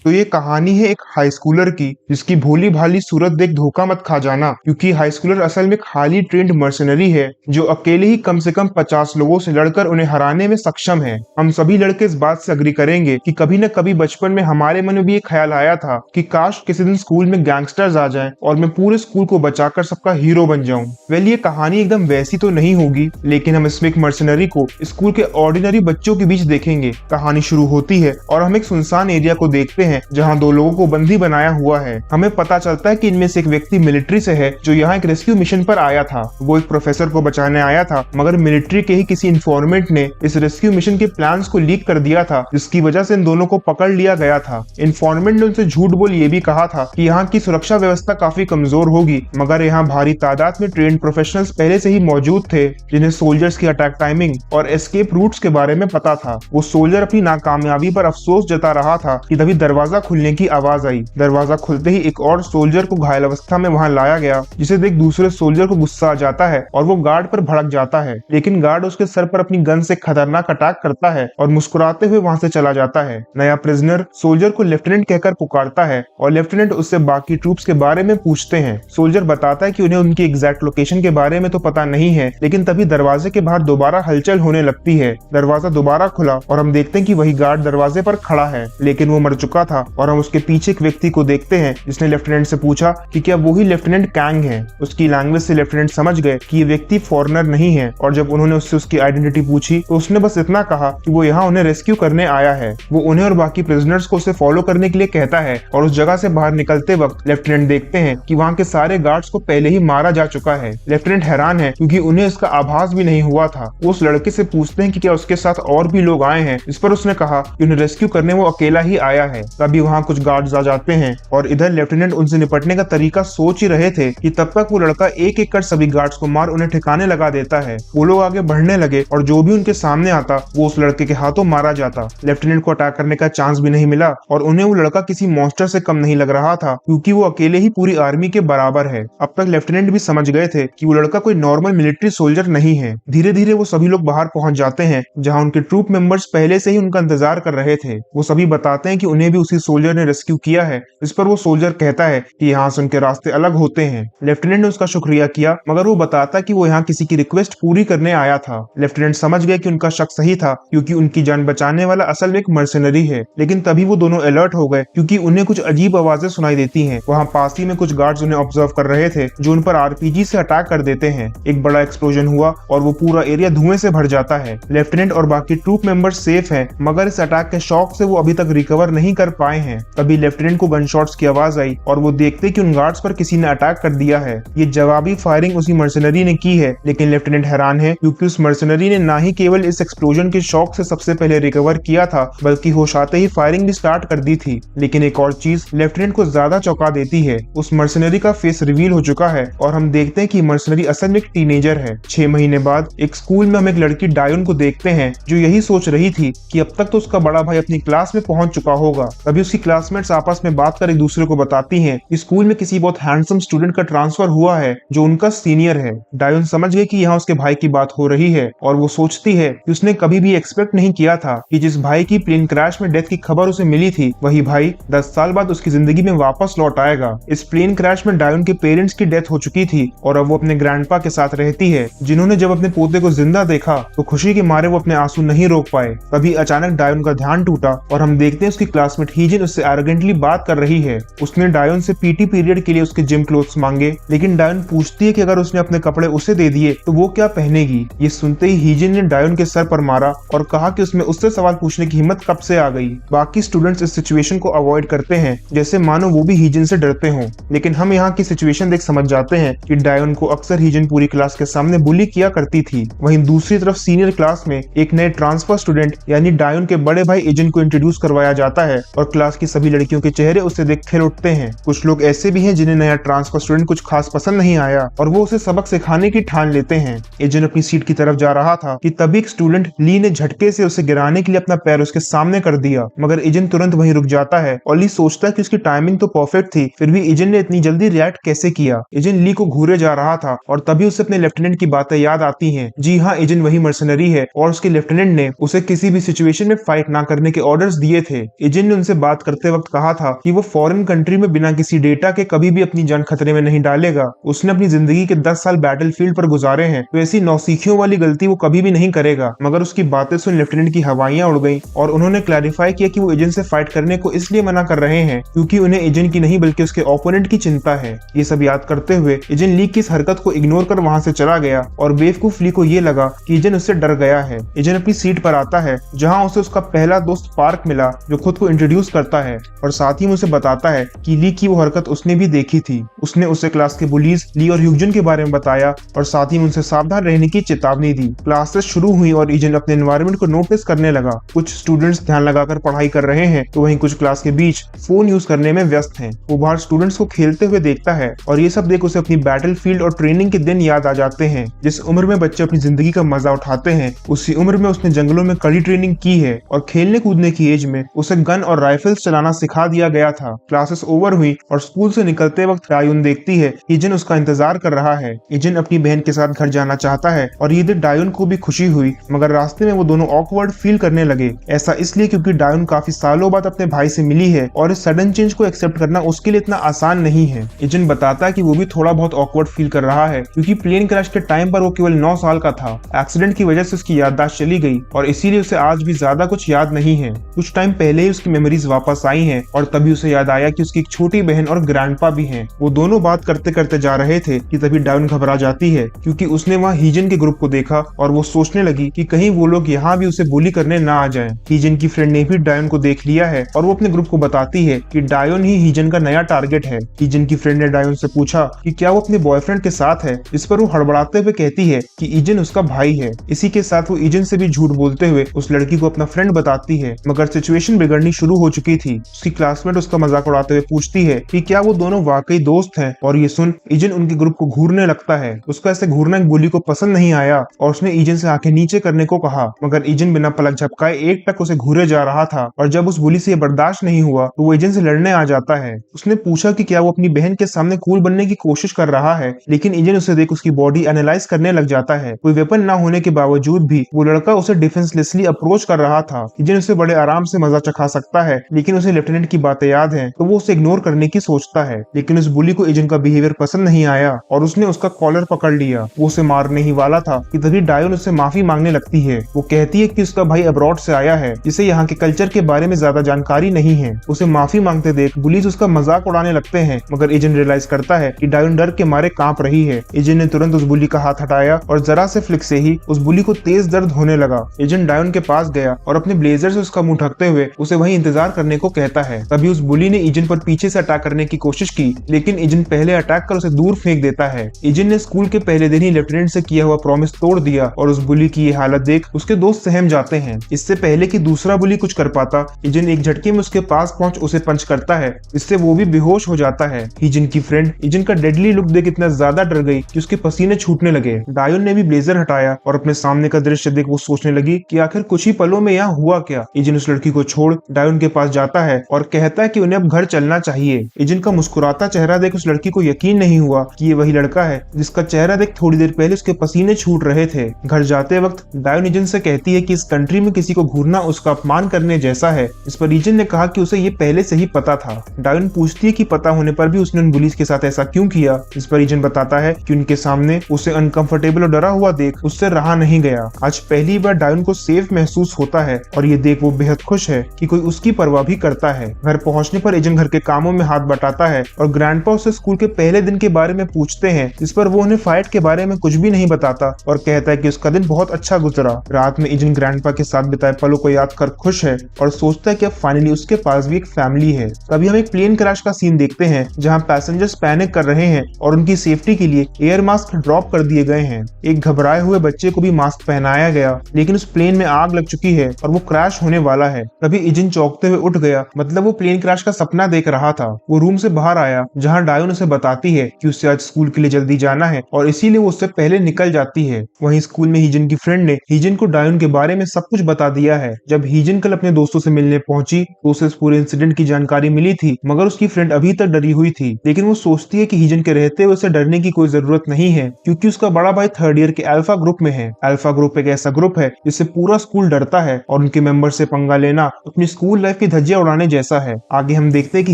तो ये कहानी है एक हाई स्कूलर की, जिसकी भोली भाली सूरत देख धोखा मत खा जाना, क्योंकि हाई स्कूलर असल में एक हाईली ट्रेंड मर्सनरी है जो अकेले ही कम से कम 50 लोगों से लड़कर उन्हें हराने में सक्षम है। हम सभी लड़के इस बात से अग्री करेंगे कि कभी न कभी बचपन में हमारे मन में भी ये ख्याल आया था कि काश किसी दिन स्कूल में गैंगस्टर्स आ जाएं और मैं पूरे स्कूल को बचाकर सबका हीरो बन जाऊं। वेल, ये कहानी एकदम वैसी तो नहीं होगी, लेकिन हम इसमें एक मर्सनरी को स्कूल के ऑर्डिनरी बच्चों के बीच देखेंगे। कहानी शुरू होती है और हम एक सुनसान एरिया को देखते हैं जहाँ दो लोगों को बंदी बनाया हुआ है। हमें पता चलता है कि इनमें से एक व्यक्ति मिलिट्री से है जो यहाँ एक रेस्क्यू मिशन पर आया था। वो एक प्रोफेसर को बचाने आया था, मगर मिलिट्री के ही किसी इन्फॉर्मेंट ने इस रेस्क्यू मिशन के प्लान्स को लीक कर दिया था, जिसकी वजह से इन दोनों को पकड़ लिया गया था। इन्फॉर्मेंट ने उनसे झूठ बोल ये भी कहा था कि यहाँ की सुरक्षा व्यवस्था काफी कमजोर होगी, मगर यहाँ भारी तादाद में ट्रेंड प्रोफेशनल्स पहले से ही मौजूद थे जिन्हें सोल्जर्स की अटैक टाइमिंग और एस्केप रूट्स के बारे में पता था। वो सोल्जर अपनी नाकामयाबी पर अफसोस जता रहा था कि तभी दरवाजा खुलने की आवाज आई। दरवाजा खुलते ही एक और सोल्जर को घायल अवस्था में वहां लाया गया, जिसे देख दूसरे सोल्जर को गुस्सा आ जाता है और वो गार्ड पर भड़क जाता है, लेकिन गार्ड उसके सर पर अपनी गन से खतरनाक अटैक करता है और मुस्कुराते हुए वहां से चला जाता है। नया प्रिजनर सोल्जर को लेफ्टिनेंट कहकर पुकारता है और लेफ्टिनेंट उससे बाकी ट्रूप्स के बारे में पूछते हैं। सोल्जर बताता है कि उन्हें उनकी एग्जैक्ट लोकेशन के बारे में तो पता नहीं है, लेकिन तभी दरवाजे के बाहर दोबारा हलचल होने लगती है। दरवाजा दोबारा खुला और हम देखते हैं कि वही गार्ड दरवाजे पर खड़ा है, लेकिन वो मर चुका था। और हम उसके पीछे एक व्यक्ति को देखते हैं जिसने लेफ्टिनेंट से पूछा कि क्या वही लेफ्टिनेंट कैंग है। उसकी लैंग्वेज से लेफ्टिनेंट समझ गए कि ये व्यक्ति फॉरेनर नहीं है, और जब उन्होंने उससे उसकी आइडेंटिटी पूछी तो उसने बस इतना कहा कि वो यहाँ उन्हें रेस्क्यू करने आया है। वो उन्हें और बाकी प्रिजनर्स को उसे फॉलो करने के लिए कहता है, और उस जगह से बाहर निकलते वक्त लेफ्टिनेंट देखते हैं कि वहाँ के सारे गार्ड्स को पहले ही मारा जा चुका है। लेफ्टिनेंट हैरान है क्योंकि उन्हें इसका आभास भी नहीं हुआ था। वो उस लड़के से पूछते हैं कि क्या उसके साथ और भी लोग आए हैं, इस पर उसने कहा कि उन्हें रेस्क्यू करने वो अकेला ही आया है। तभी वहाँ कुछ गार्ड्स आ जाते हैं और इधर लेफ्टिनेंट उनसे निपटने का तरीका सोच ही रहे थे कि तब तक वो लड़का एक एक कर सभी गार्ड्स को मार उन्हें ठिकाने लगा देता है। वो लोग आगे बढ़ने लगे और जो भी उनके सामने आता वो उस लड़के के हाथों मारा जाता। लेफ्टिनेंट को अटैक करने का चांस भी नहीं मिला और उन्हें वो लड़का किसी मॉन्स्टर से कम नहीं लग रहा था, क्योंकि वो अकेले ही पूरी आर्मी के बराबर है। अब तक लेफ्टिनेंट भी समझ गए थे कि वो लड़का कोई नॉर्मल मिलिट्री सोल्जर नहीं है। धीरे धीरे वो सभी लोग बाहर पहुंच जाते हैं जहां उनके ट्रूप मेंबर्स पहले से ही उनका इंतजार कर रहे थे। वो सभी बताते हैं कि उन्हें भी उसी सोल्जर ने रेस्क्यू किया है। इस पर वो सोल्जर कहता है कि यहाँ से उनके रास्ते अलग होते हैं। लेफ्टिनेंट ने उसका शुक्रिया किया, मगर वो बताता कि वो यहाँ किसी की रिक्वेस्ट पूरी करने आया था। लेफ्टिनेंट समझ गया कि उनका शक सही था, क्योंकि उनकी जान बचाने वाला असल में एक मर्सनरी है। लेकिन तभी वो दोनों अलर्ट हो गए क्योंकि उन्हें कुछ अजीब आवाजें सुनाई देती हैं। वहाँ पास ही में कुछ गार्ड्स उन्हें ऑब्जर्व कर रहे थे जो उन पर आरपीजी से अटैक कर देते हैं। एक बड़ा एक्सप्लोजन हुआ और वो पूरा एरिया धुएं से भर जाता है। लेफ्टिनेंट और बाकी ट्रूप मेंबर्स सेफ हैं, मगर इस अटैक के शॉक से वो अभी तक रिकवर नहीं कर पाए हैं। तभी लेफ्टिनेंट को गनशॉट्स की आवाज आई और वो देखते कि उन गार्ड्स पर किसी ने अटैक कर दिया है। ये जवाबी फायरिंग उसी मर्सनरी ने की है, लेकिन लेफ्टिनेंट हैरान है क्योंकि उस मर्सनरी ने ना ही केवल इस एक्सप्लोजन के शॉक से सबसे पहले रिकवर किया था, बल्कि होश आते ही फायरिंग भी स्टार्ट कर दी थी। लेकिन एक और चीज लेफ्टिनेंट को ज्यादा चौंका देती है। उस मर्सनरी का फेस रिवील हो चुका है और हम देखते हैं कि मर्सनरी असल में एक टीनेजर है। 6 महीने बाद एक स्कूल में हम एक लड़की डायोन को देखते हैं जो यही सोच रही थी कि अब तक तो उसका बड़ा भाई अपनी क्लास में पहुंच चुका होगा। तभी उसकी क्लासमेट्स आपस में बात कर एक दूसरे को बताती हैं कि स्कूल में किसी बहुत हैंडसम स्टूडेंट का ट्रांसफर हुआ है जो उनका सीनियर है। डायोन समझ गई कि यहाँ उसके भाई की बात हो रही है और वो सोचती है कि उसने कभी भी एक्सपेक्ट नहीं किया था कि जिस भाई की प्लेन क्रैश में डेथ की खबर उसे मिली थी, वही भाई 10 साल बाद उसकी जिंदगी में वापस लौट आएगा। इस प्लेन क्रैश में डायोन के पेरेंट्स की डेथ हो चुकी थी और अब वो अपने ग्रैंडपा के साथ रहती है, जिन्होंने जब अपने पोते को जिंदा देखा तो खुशी के मारे वो अपने आंसू नहीं रोक पाए। तभी अचानक डायोन का ध्यान टूटा और हम देखते हैं उसकी क्लासमेट हीजिन उससे एरोगेंटली बात कर रही है। उसने डायोन से पीटी पीरियड के लिए उसके जिम क्लोथ्स मांगे, लेकिन डायोन पूछती है कि अगर उसने अपने कपड़े उसे दे दिए तो वो क्या पहनेगी। ये सुनते ही हीजिन ने डायोन के सर पर मारा और कहा कि उसमें उससे सवाल पूछने की हिम्मत कब से आ गई। बाकी स्टूडेंट्स इस सिचुएशन को अवॉइड करते हैं जैसे मानो वो भी हीजिन से डरते हों, लेकिन हम यहाँ की सिचुएशन देख समझ जाते हैं कि डायोन को अक्सर हीजिन पूरी क्लास के सामने बुली किया करती थी। वहीं दूसरी तरफ सीनियर क्लास में एक नए ट्रांसफर स्टूडेंट यानी डायोन के बड़े भाई एजन को इंट्रोड्यूस करवाया जाता है और क्लास की सभी लड़कियों के चेहरे उसे देख खिल उठते हैं। कुछ लोग ऐसे भी हैं जिन्हें नया ट्रांसफर स्टूडेंट कुछ खास पसंद नहीं आया और वो उसे सबक सिखाने की ठान लेते हैं। एजन अपनी सीट की तरफ जा रहा था कि तभी एक स्टूडेंट ली ने झटके से उसे गिराने के लिए अपना पैर उसके सामने कर दिया, मगर एजन तुरंत वहीं रुक जाता है और ली सोचता है कि उसकी टाइमिंग तो परफेक्ट थी, फिर भी एजन ने इतनी जल्दी रिएक्ट कैसे किया। एजन ली को घूरे जा रहा था और तभी उसे अपने लेफ्टिनेंट की बातें याद आती हैं। जी हाँ, एजन वही मर्सनरी है और उसके लेफ्टिनेंट ने उसे किसी भी सिचुएशन में फाइट ना करने के ऑर्डर्स दिए थे। एजन ने उनसे से बात करते वक्त कहा था कि वो फॉरेन कंट्री में बिना किसी डेटा के कभी भी अपनी जान खतरे में नहीं डालेगा। उसने अपनी जिंदगी के 10 साल बैटलफील्ड पर गुजारे हैं, तो ऐसी नौसिखियों वाली गलती वो कभी भी नहीं करेगा। मगर उसकी बातें सुन लेफ्टिनेंट की हवाइयां उड़ गईं और उन्होंने क्लैरिफाई किया कि वो एजेंट से फाइट करने को इसलिए मना कर रहे हैं क्योंकि उन्हें एजेंट की नहीं बल्कि उसके ओपोनेंट की चिंता है। ये सब याद करते हुए एजेंट ली की इस हरकत को इग्नोर कर वहां से चला गया और बेवकूफ ली को ये लगा कि एजेंट उससे डर गया है। एजेंट अपनी सीट पर आता है जहां उसे उसका पहला दोस्त पार्क मिला जो खुद को इंट्रोड्यूस करता है और साथ ही उसे बताता है कि ली की वो हरकत उसने भी देखी थी। उसने उसे क्लास के बुलीज ली और ह्यूजन के बारे में बताया और साथ ही उनसे सावधान रहने की चेतावनी दी। क्लासेस शुरू हुई और एजेंट अपने एनवायरनमेंट को नोटिस करने लगा। कुछ स्टूडेंट्स ध्यान लगाकर पढ़ाई कर रहे हैं तो वहीं कुछ क्लास के बीच फोन यूज करने में व्यस्त हैं। वो बाहर स्टूडेंट्स को खेलते हुए देखता है और ये सब देख उसे अपनी बैटलफील्ड और ट्रेनिंग के दिन याद आ जाते हैं। जिस उम्र में बच्चे अपनी जिंदगी का मजा उठाते हैं उसी उम्र में उसने जंगलों में कड़ी ट्रेनिंग की है और खेलने कूदने की एज में उसे गन और राइफल्स चलाना सिखा दिया गया था। क्लासेस ओवर हुई और स्कूल से निकलते वक्त डायोन देखती है कि एजेंट उसका इंतजार कर रहा है। एजेंट अपनी बहन के साथ घर जाना चाहता है और ये देख डायोन को भी खुशी हुई, मगर रास्ते में वो दोनों ऑकवर्ड फील करने लगे। ऐसा इसलिए क्योंकि डायोन काफी सालों बाद अपने भाई से मिली है और इस सडन चेंज को एक्सेप्ट करना उसके लिए इतना आसान नहीं है। एजेंट बताता है कि वो भी थोड़ा बहुत ऑकवर्ड फील कर रहा है क्योंकि प्लेन क्रैश के टाइम पर वो केवल 9 साल का था। एक्सीडेंट की वजह से उसकी याददाश्त चली गई और इसीलिए उसे आज भी ज्यादा कुछ याद नहीं है। कुछ टाइम पहले ही उसकी मेमोरीज वापस आई हैं और तभी उसे याद आया कि उसकी एक छोटी बहन और ग्रैंडपा भी हैं। वो दोनों बात करते करते जा रहे थे कि तभी डायोन घबरा जाती है क्योंकि उसने वहाँ हीजन के ग्रुप को देखा और वो सोचने लगी कि कहीं वो लोग यहाँ भी उसे बुली करने ना आ जाएं। हीजन की फ्रेंड ने भी डायोन को देख लिया है और वो अपने ग्रुप को बताती है कि डायोन ही हीजन का नया टारगेट है। हीजन की फ्रेंड ने डायोन से पूछा कि क्या वो अपने बॉयफ्रेंड के साथ है, इस पर वो हड़बड़ाते हुए कहती है कि ईजन उसका भाई है। इसी के साथ वो ईजन से भी झूठ बोलते हुए उस लड़की को अपना फ्रेंड बताती है, मगर सिचुएशन बिगड़नी शुरू हो चुकी थी। उसकी क्लासमेट उसका मजाक उड़ाते हुए पूछती है कि क्या वो दोनों वाकई दोस्त हैं, और ये सुन ईजन उनके ग्रुप को घूरने लगता है। उसका ऐसे घूरना एक बुली को पसंद नहीं आया और उसने ईजन से आंखें नीचे करने को कहा, मगर ईजन बिना पलक झपकाए एक टक उसे घूरे जा रहा था और जब उस बुली से ये बर्दाश्त नहीं हुआ तो वो ईजन से लड़ने आ जाता है। उसने पूछा कि क्या वो अपनी बहन के सामने कूल बनने की कोशिश कर रहा है, लेकिन ईजन उसे देख उसकी बॉडी एनालाइज करने लग जाता है। कोई वेपन ना होने के बावजूद भी वो लड़का उसे डिफेंसलेसली अप्रोच कर रहा था। ईजन उसे बड़े आराम से मजा चखा सकता है, लेकिन उसे लेफ्टिनेंट की बातें याद है तो वो उसे इग्नोर करने की सोचता है। लेकिन उस बुली को ईजन का बिहेवियर पसंद नहीं आया और उसने उसका कॉलर पकड़ लिया। वो उसे मारने ही वाला था कि तभी डायोन उससे माफी मांगने लगती है। वो कहती है कि उसका भाई अब्रॉड से आया है जिसे यहाँ के कल्चर के बारे में ज्यादा जानकारी नहीं है। उसे माफी मांगते देख बुलीज उसका मजाक उड़ाने लगते हैं, मगर ईजन रियलाइज करता है कि डायोन डर के मारे कांप रही है। ईजन ने तुरंत उस बुली का हाथ हटाया और जरा से फ्लिक से ही उस बुली को तेज दर्द होने लगा। ईजन डायोन के पास गया और अपने ब्लेजर से उसका मुंह ढकते हुए उसे वहीं इंतजार करने को कहता है। तभी उस बुली ने ईजन पर पीछे से अटैक करने की कोशिश की, लेकिन ईजन पहले अटैक कर उसे दूर फेंक देता है। ईजन ने स्कूल के पहले दिन ही लेफ्टिनेंट से किया हुआ प्रॉमिस तोड़ दिया और उस बुली की ये हालत देख उसके दोस्त सहम जाते हैं। इससे पहले कि दूसरा बुली कुछ कर पाता, ईजन एक झटके में उसके पास पहुंच उसे पंच करता है, इससे वो भी बेहोश हो जाता है। ईजन की फ्रेंड ईजन का डेडली लुक देख इतना ज्यादा डर गई कि उसके पसीने छूटने लगे। डायोन ने भी ब्लेजर हटाया और अपने सामने का दृश्य देख वो सोचने लगी कि आखिर कुछ ही पलों में यहाँ हुआ क्या। ईजन उस लड़की को छोड़ डायोन के पास जाता है और कहता है कि उन्हें अब घर चलना चाहिए। ईजन का मुस्कुराता चेहरा देख उस लड़की को यकीन नहीं हुआ कि ये वही लड़का है जिसका चेहरा देख थोड़ी देर पहले उसके पसीने छूट रहे थे। घर जाते वक्त डायोन ईजन से कहती है कि इस कंट्री में किसी को घूरना उसका अपमान करने जैसा है। इस पर ईजन ने कहा कि उसे ये पहले से ही पता था। डायोन पूछती है कि पता होने पर भी उसने उन बुलीज के साथ ऐसा क्यों किया। इस पर ईजन बताता है कि उनके सामने उसे अनकंफर्टेबल और डरा हुआ देख उससे रहा नहीं गया। आज पहली बार डायोन को सेफ महसूस होता है और ये देख वो बेहद खुश है कि कोई उसकी परवाह भी करता है। घर पहुंचने पर ईजन घर के कामों में हाथ बटाता है और ग्रैंडपा उससे स्कूल के पहले दिन के बारे में पूछते हैं, जिस पर वो उन्हें फाइट के बारे में कुछ भी नहीं बताता और कहता है कि उसका दिन बहुत अच्छा गुजरा। रात में ईजन ग्रैंडपा के साथ बिताए पलों को याद कर खुश है और सोचता है कि अब फाइनली उसके पास भी एक फैमिली है। तभी हम एक प्लेन क्रैश का सीन देखते हैं जहां पैसेंजर्स पैनिक कर रहे हैं और उनकी सेफ्टी के लिए एयर मास्क ड्रॉप कर दिए गए हैं। एक घबराए हुए बच्चे को भी मास्क पहनाया गया, लेकिन उस प्लेन में आग लग चुकी है और वो क्रैश होने वाला है। तभी ईजन चौंकते हुए उठ गया, मतलब वो प्लेन क्रैश का सपना देख रहा था। वो रूम से बाहर आया जहां डायोन उसे बताती है कि उससे आज स्कूल के लिए जल्दी जाना है और इसीलिए वो उससे पहले निकल जाती है। वहीं स्कूल में हीजन की फ्रेंड ने हीजन को डायोन के बारे में सब कुछ बता दिया है। जब हीजन कल अपने दोस्तों से मिलने पहुंची तो उसे इस पूरे इंसिडेंट की जानकारी मिली थी, मगर उसकी फ्रेंड अभी तक डरी हुई थी। लेकिन वो सोचती है कि हीजन के रहते हुए उसे डरने की कोई जरूरत नहीं है, क्योंकि उसका बड़ा भाई 3rd ईयर के अल्फा ग्रुप में है। अल्फा ग्रुप एक ऐसा ग्रुप है जिससे पूरा स्कूल डरता है और उनके मेंबर से पंगा लेना अपनी स्कूल लाइफ की धज्जियां उड़ाने जैसा है। आगे हम देखते हैं कि